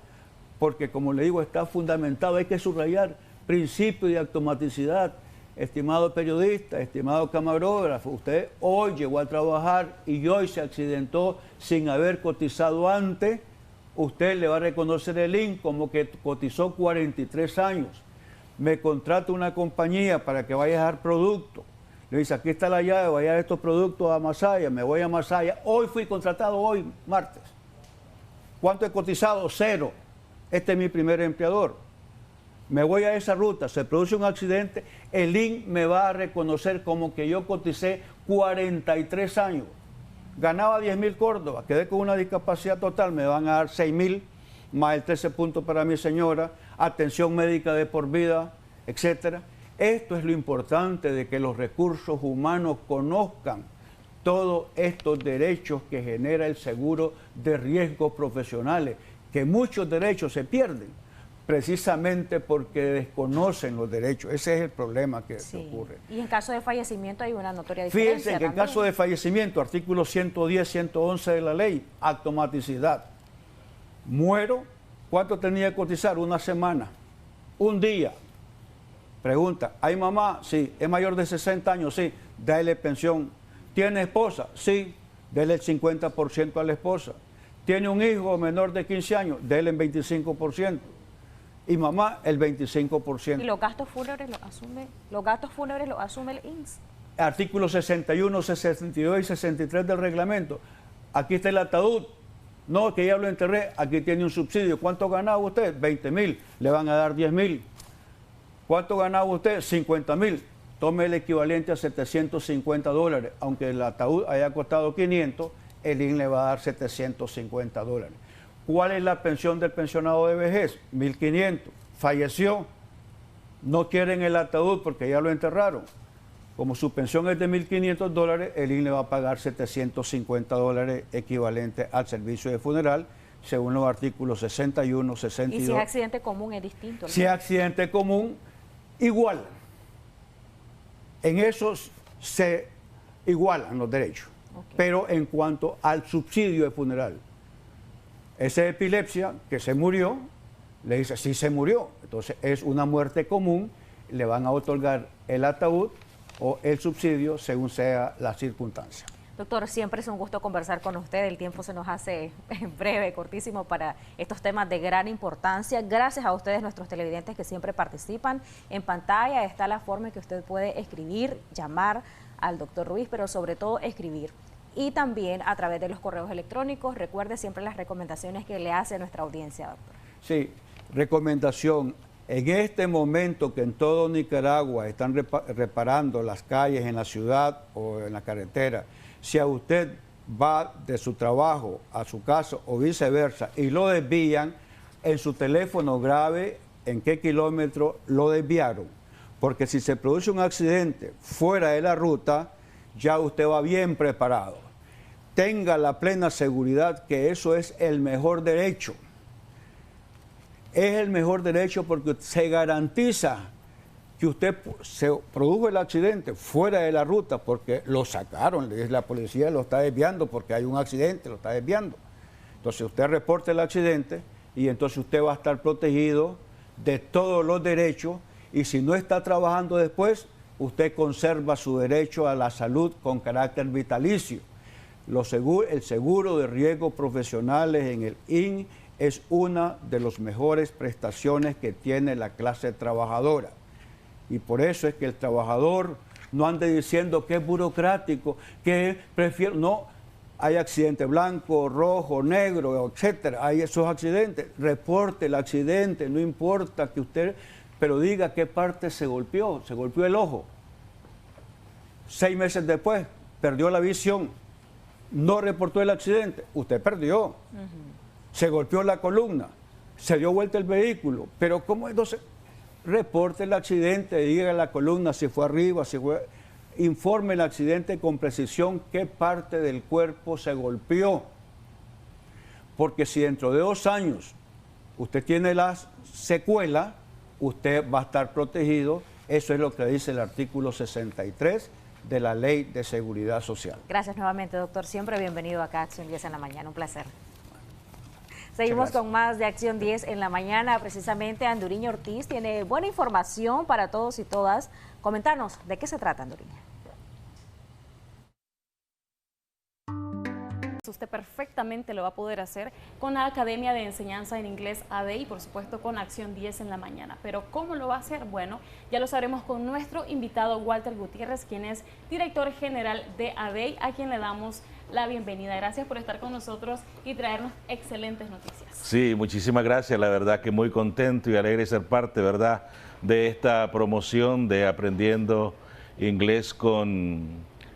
porque como le digo, está fundamentado, hay que subrayar principio de automaticidad. Estimado periodista, estimado camarógrafo, usted hoy llegó a trabajar y hoy se accidentó sin haber cotizado antes, usted le va a reconocer el IN como que cotizó 43 años. Me contrata una compañía para que vaya a dejar productos. Le dice, aquí está la llave, vaya a dejar estos productos a Masaya, me voy a Masaya. Hoy fui contratado, hoy, martes. ¿Cuánto he cotizado? 0. Este es mi primer empleador. Me voy a esa ruta, se produce un accidente, el IN me va a reconocer como que yo coticé 43 años. Ganaba 10.000 Córdoba, quedé con una discapacidad total, me van a dar 6.000, más el 13 puntos para mi señora, atención médica de por vida, etcétera. Esto es lo importante de que los recursos humanos conozcan todos estos derechos que genera el seguro de riesgos profesionales, que muchos derechos se pierden precisamente porque desconocen los derechos. Ese es el problema que ocurre. Y en caso de fallecimiento hay una notoria diferencia. Fíjense que en caso de fallecimiento, artículo 110, 111 de la ley, automaticidad. Muero, ¿cuánto tenía que cotizar? Una semana, un día. Pregunta, ¿hay mamá? Sí. ¿Es mayor de 60 años? Sí. Dale pensión. ¿Tiene esposa? Sí. Dele el 50% a la esposa. ¿Tiene un hijo menor de 15 años? Dele el 25%. Y mamá el 25%. ¿Y los gastos fúnebres los asume el INS? Artículos 61, 62 y 63 del reglamento. Aquí está el ataúd. No, que ya lo enterré, aquí tiene un subsidio. ¿Cuánto ganaba usted? 20.000, le van a dar 10.000. ¿Cuánto ganaba usted? 50.000. Tome el equivalente a $750. Aunque el ataúd haya costado 500, el INS le va a dar $750. ¿Cuál es la pensión del pensionado de vejez? 1.500. Falleció. No quieren el ataúd porque ya lo enterraron. Como su pensión es de $1.500, el INS le va a pagar $750 equivalente al servicio de funeral, según los artículos 61, 62. ¿Y si es accidente común es distinto? Si es accidente común, igual. En esos se igualan los derechos. Okay. Pero en cuanto al subsidio de funeral, esa epilepsia que se murió, le dice, sí se murió. Entonces es una muerte común, le van a otorgar el ataúd o el subsidio según sea la circunstancia. Doctor, siempre es un gusto conversar con usted. El tiempo se nos hace breve, cortísimo para estos temas de gran importancia. Gracias a ustedes, nuestros televidentes que siempre participan. En pantalla está la forma en que usted puede escribir, llamar al doctor Ruiz, pero sobre todo escribir. Y también a través de los correos electrónicos. Recuerde siempre las recomendaciones que le hace a nuestra audiencia, doctor. Sí, recomendación. En este momento que en todo Nicaragua están reparando las calles en la ciudad o en la carretera, si a usted va de su trabajo a su casa o viceversa y lo desvían, en su teléfono grave en qué kilómetro lo desviaron. Porque si se produce un accidente fuera de la ruta, ya usted va bien preparado. Tenga la plena seguridad que eso es el mejor derecho. Es el mejor derecho porque se garantiza que usted se produjo el accidente fuera de la ruta porque lo sacaron, la policía lo está desviando porque hay un accidente, lo está desviando. Entonces usted reporta el accidente y entonces usted va a estar protegido de todos los derechos y si no está trabajando después, usted conserva su derecho a la salud con carácter vitalicio. El seguro de riesgos profesionales en el IN es una de las mejores prestaciones que tiene la clase trabajadora. Y por eso es que el trabajador no ande diciendo que es burocrático, que prefiero... No, hay accidente blanco, rojo, negro, etcétera. Hay esos accidentes. Reporte el accidente, no importa que usted... Pero diga qué parte se golpeó el ojo. 6 meses después, perdió la visión, no reportó el accidente, usted perdió. Se golpeó la columna, se dio vuelta el vehículo, pero ¿cómo entonces? Reporte el accidente, diga la columna si fue arriba, si fue... Informe el accidente con precisión qué parte del cuerpo se golpeó. Porque si dentro de 2 años usted tiene la secuela, usted va a estar protegido. Eso es lo que dice el artículo 63 de la Ley de Seguridad Social. Gracias nuevamente, doctor. Siempre bienvenido acá a Acción 10 en la mañana. Un placer. Seguimos con más de Acción 10 en la mañana. Precisamente Anduriño Ortiz tiene buena información para todos y todas. Coméntanos, ¿de qué se trata, Anduriño? Usted perfectamente lo va a poder hacer con la Academia de Enseñanza en Inglés ADEI y por supuesto con Acción 10 en la mañana. Pero ¿cómo lo va a hacer? Bueno, ya lo sabremos con nuestro invitado Walter Gutiérrez, quien es director general de ADEI, a quien le damos la bienvenida. Gracias por estar con nosotros y traernos excelentes noticias. Sí, muchísimas gracias. La verdad que muy contento y alegre de ser parte, ¿verdad?, de esta promoción de Aprendiendo Inglés con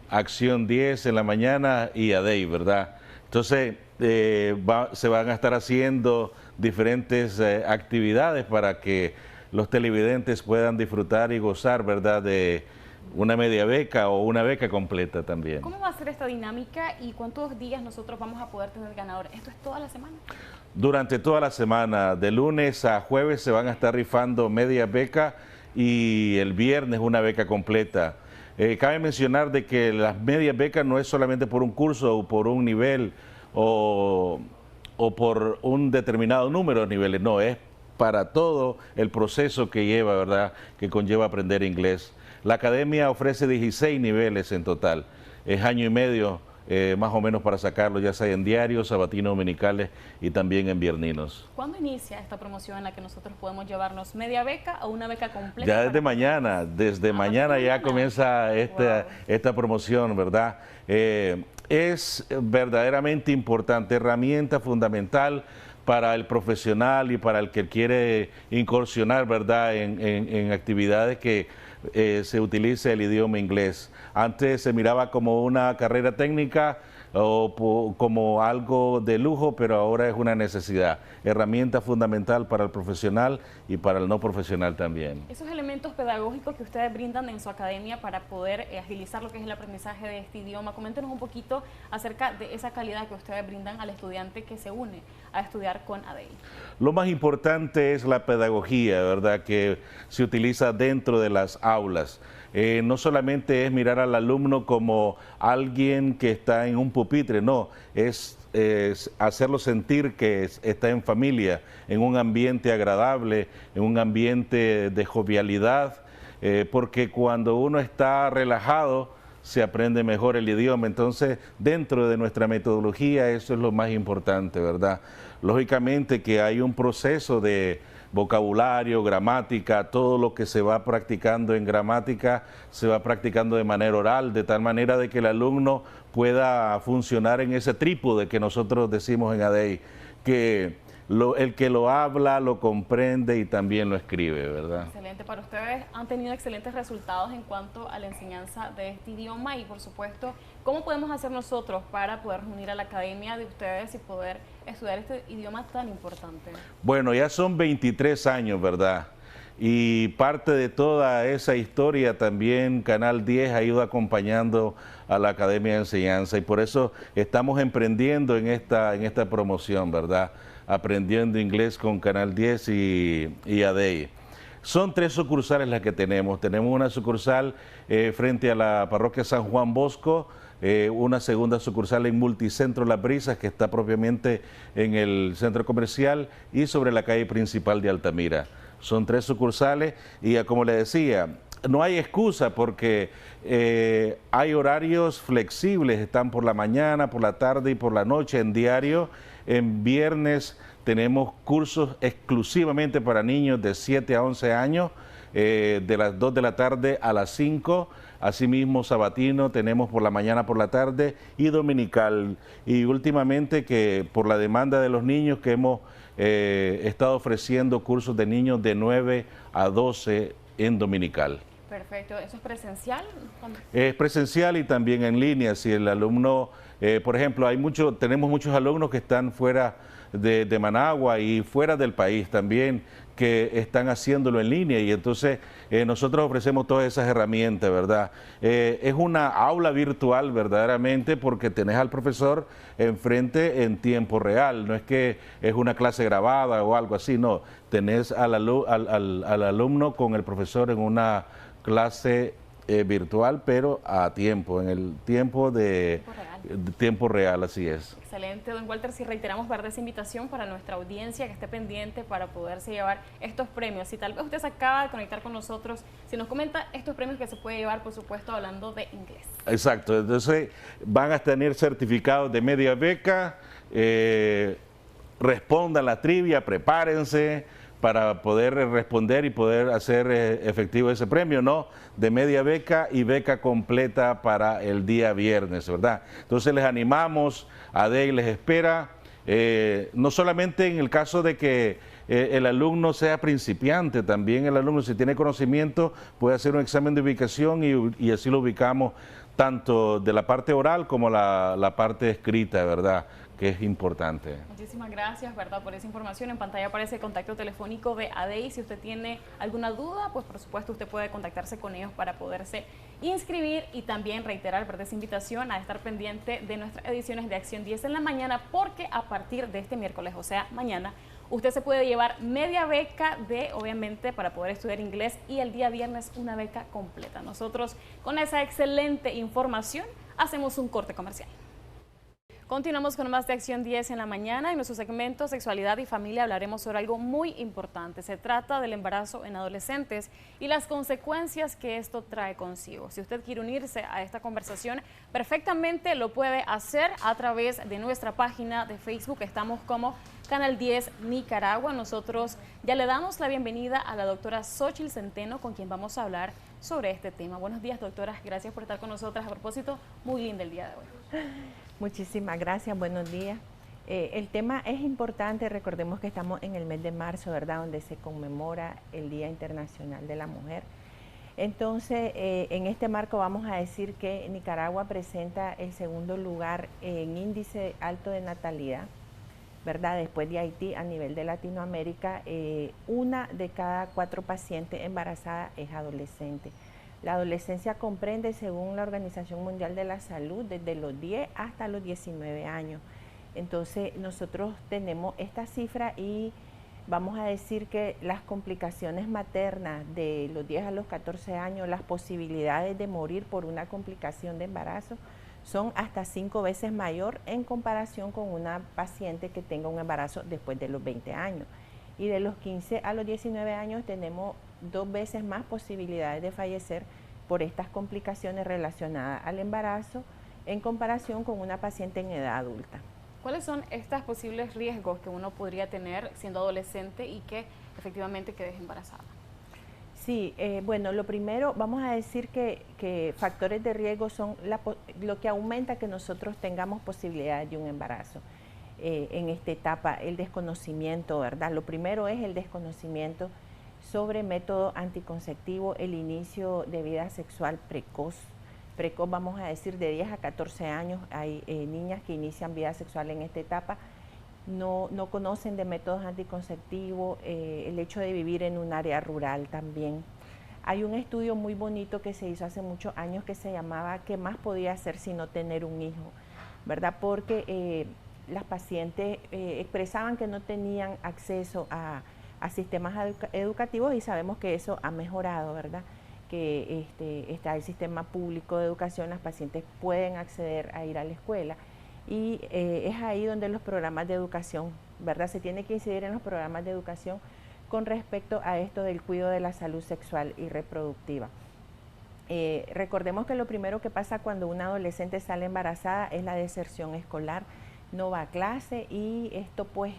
Acción 10 en la mañana y ADEI, ¿verdad? Entonces, se van a estar haciendo diferentes actividades para que los televidentes puedan disfrutar y gozar, ¿verdad?, de una media beca o una beca completa también. ¿Cómo va a ser esta dinámica y cuántos días nosotros vamos a poder tener ganadores? ¿Esto es toda la semana? Durante toda la semana, de lunes a jueves, se van a estar rifando media beca y el viernes una beca completa. Cabe mencionar de que las medias becas no es solamente por un curso o por un nivel o por un determinado número de niveles, no, es para todo el proceso que lleva, ¿verdad?, que conlleva aprender inglés. La academia ofrece 16 niveles en total, es año y medio más o menos para sacarlo, ya sea en diarios, sabatinos, dominicales y también en vierninos. ¿Cuándo inicia esta promoción en la que nosotros podemos llevarnos media beca o una beca completa? Ya desde mañana, mañana ya comienza esta promoción, ¿verdad? Es verdaderamente importante, herramienta fundamental para el profesional y para el que quiere incursionar, ¿verdad?, en actividades que se utilice el idioma inglés. Antes se miraba como una carrera técnica o como algo de lujo, pero ahora es una necesidad, herramienta fundamental para el profesional y para el no profesional también. Esos elementos pedagógicos que ustedes brindan en su academia para poder agilizar lo que es el aprendizaje de este idioma, coméntenos un poquito acerca de esa calidad que ustedes brindan al estudiante que se une a estudiar con ADEI. Lo más importante es la pedagogía, ¿verdad?, que se utiliza dentro de las aulas. No solamente es mirar al alumno como alguien que está en un pupitre, no, es hacerlo sentir que está en familia, en un ambiente agradable, en un ambiente de jovialidad, porque cuando uno está relajado se aprende mejor el idioma. Entonces, dentro de nuestra metodología eso es lo más importante, ¿verdad? Lógicamente que hay un proceso de vocabulario, gramática, todo lo que se va practicando en gramática se va practicando de manera oral, de tal manera de que el alumno pueda funcionar en ese trípode que nosotros decimos en ADEI, que el que lo habla, lo comprende y también lo escribe, ¿verdad? Excelente. Para ustedes han tenido excelentes resultados en cuanto a la enseñanza de este idioma y, por supuesto, ¿cómo podemos hacer nosotros para poder unir a la academia de ustedes y poder estudiar este idioma tan importante? Bueno, ya son 23 años, ¿verdad? Y parte de toda esa historia también Canal 10 ha ido acompañando a la Academia de Enseñanza y por eso estamos emprendiendo en esta promoción, ¿verdad? Aprendiendo Inglés con Canal 10 y ADEI. Son 3 sucursales las que tenemos. Tenemos una sucursal frente a la parroquia San Juan Bosco, una segunda sucursal en Multicentro Las Brisas, que está propiamente en el centro comercial y sobre la calle principal de Altamira. Son 3 sucursales y como le decía, no hay excusa porque hay horarios flexibles, están por la mañana, por la tarde y por la noche en diario. En viernes tenemos cursos exclusivamente para niños de 7 a 11 años de las 2 de la tarde a las 5. Asimismo, sabatino tenemos por la mañana, por la tarde y dominical. Y últimamente, que por la demanda de los niños, que hemos estado ofreciendo cursos de niños de 9 a 12 en dominical. Perfecto. ¿Eso es presencial? Es presencial y también en línea. Si el alumno, por ejemplo, tenemos muchos alumnos que están fuera de Managua y fuera del país también, que están haciéndolo en línea, y entonces nosotros ofrecemos todas esas herramientas, ¿verdad? Es una aula virtual verdaderamente, porque tenés al profesor enfrente en tiempo real, no es que es una clase grabada o algo así, no, tenés al alumno con el profesor en una clase virtual, pero a tiempo, en el tiempo de tiempo real, así es. Excelente, don Walter. Si reiteramos, ¿verdad?, esa invitación para nuestra audiencia que esté pendiente para poderse llevar estos premios. Si tal vez usted se acaba de conectar con nosotros, si nos comenta estos premios que se puede llevar, por supuesto, hablando de inglés. Exacto, entonces van a tener certificados de media beca, respondan la trivia, prepárense para poder responder y poder hacer efectivo ese premio, ¿no? De media beca y beca completa para el día viernes, ¿verdad? Entonces les animamos, ADEI les espera, no solamente en el caso de que el alumno sea principiante, también el alumno, si tiene conocimiento, puede hacer un examen de ubicación y así lo ubicamos tanto de la parte oral como la parte escrita, ¿verdad?, que es importante. Muchísimas gracias, ¿verdad?, por esa información. En pantalla aparece el contacto telefónico de ADEI. Si usted tiene alguna duda, pues por supuesto usted puede contactarse con ellos para poderse inscribir, y también reiterar, ¿verdad?, esa invitación a estar pendiente de nuestras ediciones de Acción 10 en la mañana, porque a partir de este miércoles, o sea, mañana, usted se puede llevar media beca obviamente, para poder estudiar inglés, y el día viernes una beca completa. Nosotros, con esa excelente información, hacemos un corte comercial. Continuamos con más de Acción 10 en la mañana. En nuestro segmento Sexualidad y Familia hablaremos sobre algo muy importante. Se trata del embarazo en adolescentes y las consecuencias que esto trae consigo. Si usted quiere unirse a esta conversación, perfectamente lo puede hacer a través de nuestra página de Facebook. Estamos como Canal 10 Nicaragua. Nosotros ya le damos la bienvenida a la doctora Xochitl Centeno, con quien vamos a hablar sobre este tema. Buenos días, doctora. Gracias por estar con nosotras. A propósito, muy lindo el día de hoy. Muchísimas gracias, buenos días. El tema es importante, recordemos que estamos en el mes de marzo, ¿verdad?, donde se conmemora el Día Internacional de la Mujer. Entonces, en este marco vamos a decir que Nicaragua presenta el segundo lugar en índice alto de natalidad, ¿verdad?, después de Haití a nivel de Latinoamérica. 1 de cada 4 pacientes embarazadas es adolescente. La adolescencia comprende, según la Organización Mundial de la Salud, desde los 10 hasta los 19 años. Entonces, nosotros tenemos esta cifra y vamos a decir que las complicaciones maternas de los 10 a los 14 años, las posibilidades de morir por una complicación de embarazo son hasta 5 veces mayor en comparación con una paciente que tenga un embarazo después de los 20 años. Y de los 15 a los 19 años tenemos 2 veces más posibilidades de fallecer por estas complicaciones relacionadas al embarazo en comparación con una paciente en edad adulta. ¿Cuáles son estos posibles riesgos que uno podría tener siendo adolescente y que efectivamente quedes embarazada? Sí, bueno, lo primero, vamos a decir que factores de riesgo son lo que aumenta que nosotros tengamos posibilidades de un embarazo. En esta etapa, el desconocimiento, ¿verdad? Lo primero es el desconocimiento sobre método anticonceptivo, el inicio de vida sexual precoz, vamos a decir de 10 a 14 años, hay niñas que inician vida sexual en esta etapa, no conocen de métodos anticonceptivos, el hecho de vivir en un área rural también. Hay un estudio muy bonito que se hizo hace muchos años que se llamaba ¿Qué más podía hacer si no tener un hijo? ¿Verdad? Porque las pacientes expresaban que no tenían acceso a sistemas educativos, y sabemos que eso ha mejorado, ¿verdad? Que está el sistema público de educación, las pacientes pueden acceder a ir a la escuela, y es ahí donde los programas de educación, ¿verdad? Se tiene que incidir en los programas de educación con respecto a esto del cuidado de la salud sexual y reproductiva. Recordemos que lo primero que pasa cuando una adolescente sale embarazada es la deserción escolar, no va a clase, y esto pues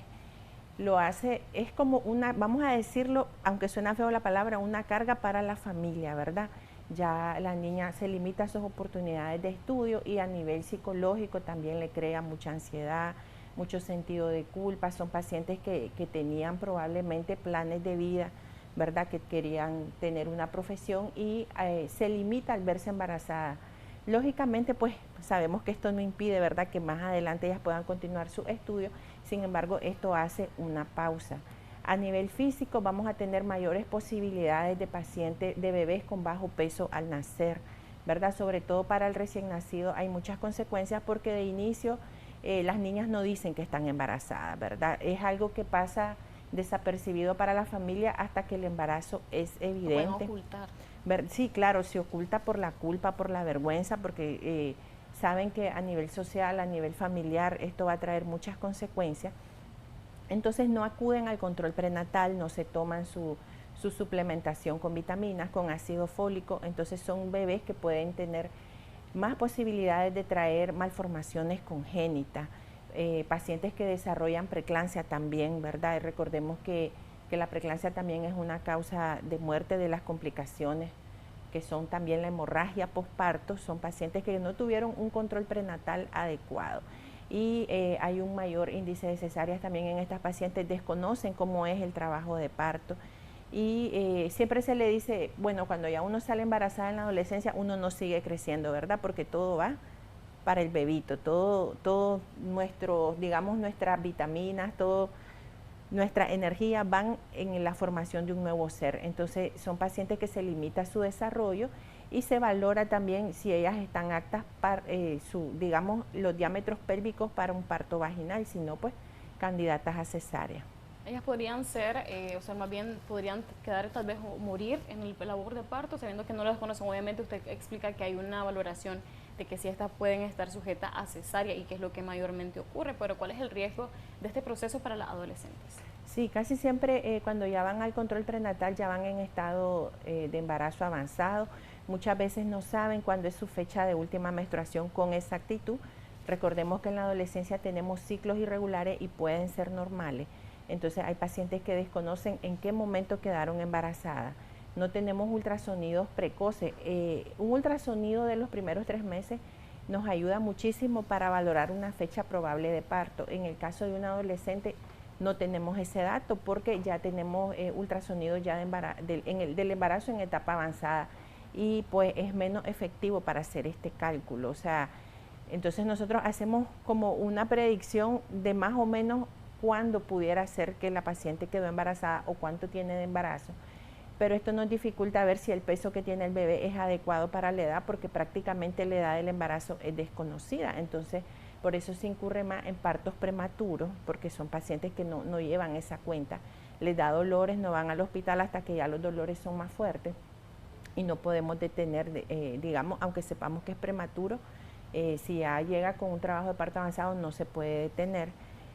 lo hace, es como una, vamos a decirlo, aunque suena feo la palabra, una carga para la familia, ¿verdad? Ya la niña se limita a sus oportunidades de estudio y a nivel psicológico también le crea mucha ansiedad, mucho sentido de culpa. Son pacientes que tenían probablemente planes de vida, ¿verdad? Que querían tener una profesión y se limita al verse embarazada. Lógicamente, pues sabemos que esto no impide, ¿verdad?, que más adelante ellas puedan continuar su estudio. Sin embargo, esto hace una pausa. A nivel físico vamos a tener mayores posibilidades de pacientes, de bebés con bajo peso al nacer, ¿verdad? Sobre todo para el recién nacido hay muchas consecuencias porque de inicio las niñas no dicen que están embarazadas, ¿verdad? Es algo que pasa desapercibido para la familia hasta que el embarazo es evidente. Lo pueden ocultar. Sí, claro, se oculta por la culpa, por la vergüenza, porque saben que a nivel social, a nivel familiar, esto va a traer muchas consecuencias. Entonces no acuden al control prenatal, no se toman su suplementación con vitaminas, con ácido fólico. Entonces son bebés que pueden tener más posibilidades de traer malformaciones congénitas, pacientes que desarrollan preeclampsia también, ¿verdad? Y recordemos que la preeclampsia también es una causa de muerte de las complicaciones, que son también la hemorragia postparto. Son pacientes que no tuvieron un control prenatal adecuado. Y hay un mayor índice de cesáreas también en estas pacientes, desconocen cómo es el trabajo de parto. Y siempre se le dice, bueno, cuando ya uno sale embarazada en la adolescencia, uno no sigue creciendo, ¿verdad? Porque todo va para el bebito, todo nuestro, digamos, nuestras vitaminas, todo nuestra energía van en la formación de un nuevo ser. Entonces son pacientes que se limita su desarrollo y se valora también si ellas están aptas para digamos, los diámetros pélvicos para un parto vaginal, si no, pues candidatas a cesárea. Ellas podrían ser, o sea, más bien podrían quedar tal vez o morir en el labor de parto, sabiendo que no las conocen. Obviamente usted explica que hay una valoración de que si estas pueden estar sujetas a cesárea y que es lo que mayormente ocurre, pero ¿cuál es el riesgo de este proceso para las adolescentes? Sí, casi siempre cuando ya van al control prenatal ya van en estado de embarazo avanzado. Muchas veces no saben cuándo es su fecha de última menstruación con exactitud. Recordemos que en la adolescencia tenemos ciclos irregulares y pueden ser normales. Entonces hay pacientes que desconocen en qué momento quedaron embarazadas. No tenemos ultrasonidos precoces. Un ultrasonido de los primeros 3 meses nos ayuda muchísimo para valorar una fecha probable de parto. En el caso de un adolescente no tenemos ese dato porque ya tenemos ultrasonidos ya del embarazo en etapa avanzada y pues es menos efectivo para hacer este cálculo. O sea, entonces nosotros hacemos como una predicción de más o menos cuándo pudiera ser que la paciente quedó embarazada o cuánto tiene de embarazo, pero esto nos dificulta ver si el peso que tiene el bebé es adecuado para la edad, porque prácticamente la edad del embarazo es desconocida. Entonces por eso se incurre más en partos prematuros, porque son pacientes que no llevan esa cuenta, les da dolores, no van al hospital hasta que ya los dolores son más fuertes y no podemos detener, digamos, aunque sepamos que es prematuro, si ya llega con un trabajo de parto avanzado no se puede detener.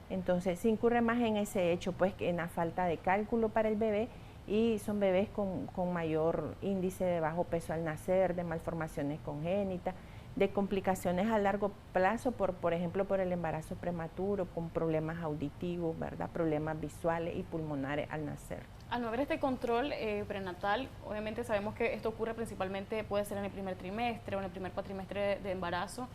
Entonces se incurre más en ese hecho, pues, que en la falta de cálculo para el bebé, y son bebés con mayor índice de bajo peso al nacer, de malformaciones congénitas, de complicaciones a largo plazo, por ejemplo, por el embarazo prematuro, con problemas auditivos, ¿verdad?, problemas visuales y pulmonares al nacer. Al no haber este control prenatal, obviamente sabemos que esto ocurre principalmente, puede ser en el primer trimestre o en el primer cuatrimestre de embarazo.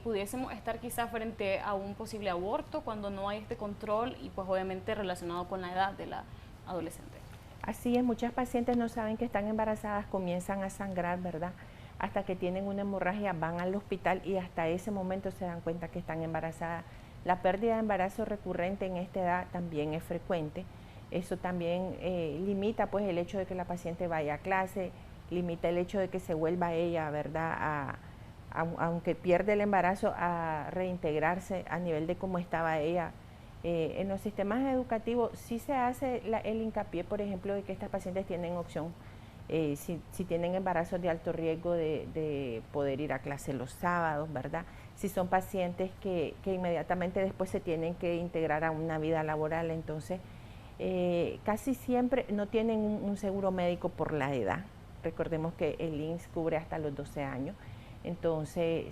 Pudiésemos estar quizás frente a un posible aborto cuando no hay este control y pues obviamente relacionado con la edad de la adolescente. Así es, muchas pacientes no saben que están embarazadas, comienzan a sangrar, ¿verdad?, hasta que tienen una hemorragia, van al hospital y hasta ese momento se dan cuenta que están embarazadas. La pérdida de embarazo recurrente en esta edad también es frecuente. Eso también limita pues el hecho de que la paciente vaya a clase, limita el hecho de que se vuelva ella, ¿verdad?, aunque pierde el embarazo, a reintegrarse a nivel de cómo estaba ella. En los sistemas educativos sí se hace el hincapié, por ejemplo, de que estas pacientes tienen opción, si tienen embarazos de alto riesgo, de poder ir a clase los sábados, ¿verdad? Si son pacientes que inmediatamente después se tienen que integrar a una vida laboral, entonces casi siempre no tienen un seguro médico por la edad. Recordemos que el INSS cubre hasta los 12 años. Entonces,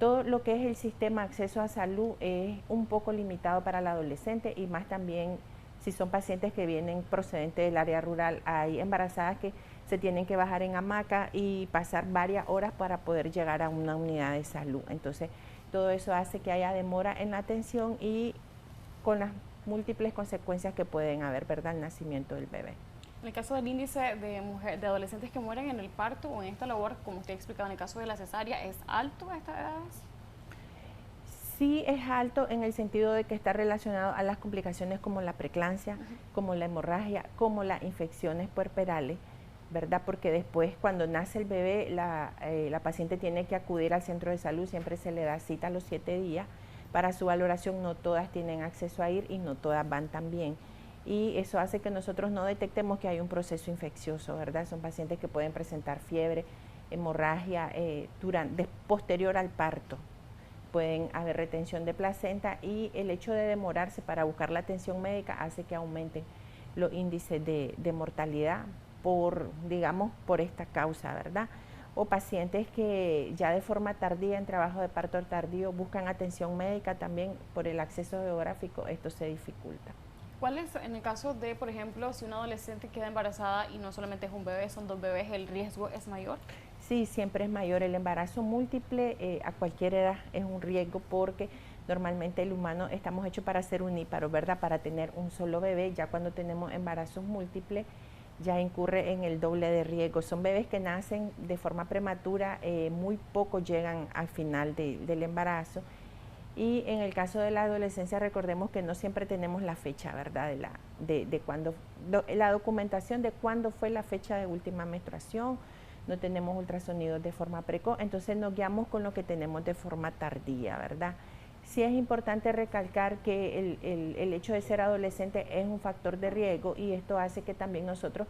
todo lo que es el sistema de acceso a salud es un poco limitado para el adolescente y más también si son pacientes que vienen procedentes del área rural. Hay embarazadas que se tienen que bajar en hamaca y pasar varias horas para poder llegar a una unidad de salud. Entonces, todo eso hace que haya demora en la atención y con las múltiples consecuencias que pueden haber, ¿verdad?, el nacimiento del bebé. En el caso del índice de adolescentes que mueren en el parto o en esta labor, como usted explicaba en el caso de la cesárea, ¿es alto a esta edad? Sí es alto en el sentido de que está relacionado a las complicaciones como la preeclampsia, como la hemorragia, como las infecciones puerperales, ¿verdad? Porque después cuando nace el bebé, la paciente tiene que acudir al centro de salud, siempre se le da cita a los 7 días para su valoración. No todas tienen acceso a ir y no todas van tan bien. Y eso hace que nosotros no detectemos que hay un proceso infeccioso, ¿verdad? Son pacientes que pueden presentar fiebre, hemorragia, posterior al parto. Pueden haber retención de placenta y el hecho de demorarse para buscar la atención médica hace que aumenten los índices de mortalidad por esta causa, ¿verdad? O pacientes que ya de forma tardía, en trabajo de parto tardío, buscan atención médica también por el acceso geográfico, esto se dificulta. ¿Cuál es, en el caso de, por ejemplo, si una adolescente queda embarazada y no solamente es un bebé, son 2 bebés, el riesgo es mayor? Sí, siempre es mayor. El embarazo múltiple a cualquier edad es un riesgo porque normalmente el humano estamos hechos para ser uníparos, ¿verdad? Para tener un solo bebé. Ya cuando tenemos embarazos múltiples ya incurre en el doble de riesgo. Son bebés que nacen de forma prematura, muy pocos llegan al final del embarazo. Y en el caso de la adolescencia, recordemos que no siempre tenemos la fecha, ¿verdad? De cuándo, la documentación de cuándo fue la fecha de última menstruación. No tenemos ultrasonidos de forma precoz, entonces nos guiamos con lo que tenemos de forma tardía, ¿verdad? Sí es importante recalcar que el hecho de ser adolescente es un factor de riesgo y esto hace que también nosotros,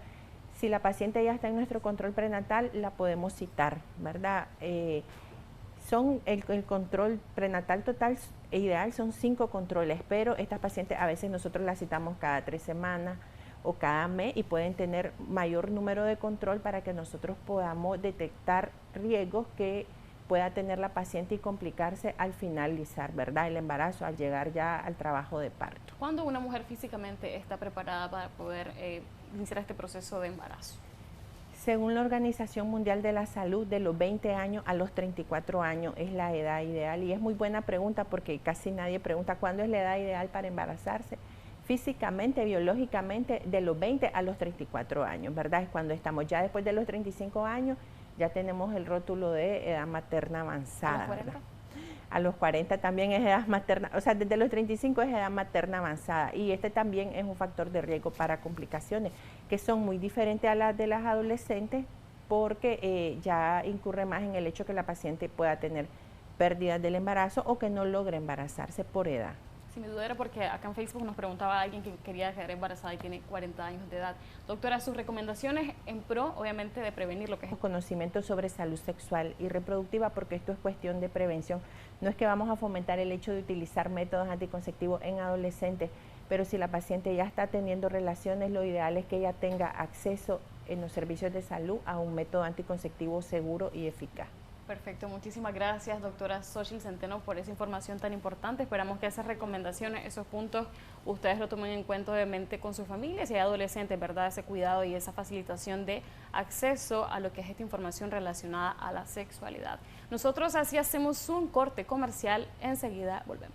si la paciente ya está en nuestro control prenatal, la podemos citar, ¿verdad? El control prenatal total e ideal son 5 controles, pero estas pacientes a veces nosotros las citamos cada 3 semanas, o cada mes y pueden tener mayor número de control para que nosotros podamos detectar riesgos que pueda tener la paciente y complicarse al finalizar, ¿verdad?, el embarazo, al llegar ya al trabajo de parto. ¿Cuándo una mujer físicamente está preparada para poder iniciar este proceso de embarazo? Según la Organización Mundial de la Salud, de los 20 años a los 34 años es la edad ideal y es muy buena pregunta porque casi nadie pregunta cuándo es la edad ideal para embarazarse. Físicamente, biológicamente, de los 20 a los 34 años, ¿verdad? Es cuando estamos ya después de los 35 años, ya tenemos el rótulo de edad materna avanzada. ¿A los 40? ¿Verdad? A los 40 también es edad materna, o sea, desde los 35 es edad materna avanzada y este también es un factor de riesgo para complicaciones que son muy diferentes a las de las adolescentes porque ya incurre más en el hecho que la paciente pueda tener pérdidas del embarazo o que no logre embarazarse por edad. Si mi duda era porque acá en Facebook nos preguntaba a alguien que quería quedar embarazada y tiene 40 años de edad. Doctora, sus recomendaciones en pro, obviamente, de prevenir lo que es... Conocimientos sobre salud sexual y reproductiva, porque esto es cuestión de prevención. No es que vamos a fomentar el hecho de utilizar métodos anticonceptivos en adolescentes, pero si la paciente ya está teniendo relaciones, lo ideal es que ella tenga acceso en los servicios de salud a un método anticonceptivo seguro y eficaz. Perfecto, muchísimas gracias, doctora Xochitl Centeno, por esa información tan importante. Esperamos que esas recomendaciones, esos puntos, ustedes lo tomen en cuenta obviamente con sus familias y adolescentes, ¿verdad? Ese cuidado y esa facilitación de acceso a lo que es esta información relacionada a la sexualidad. Nosotros así hacemos un corte comercial, enseguida volvemos.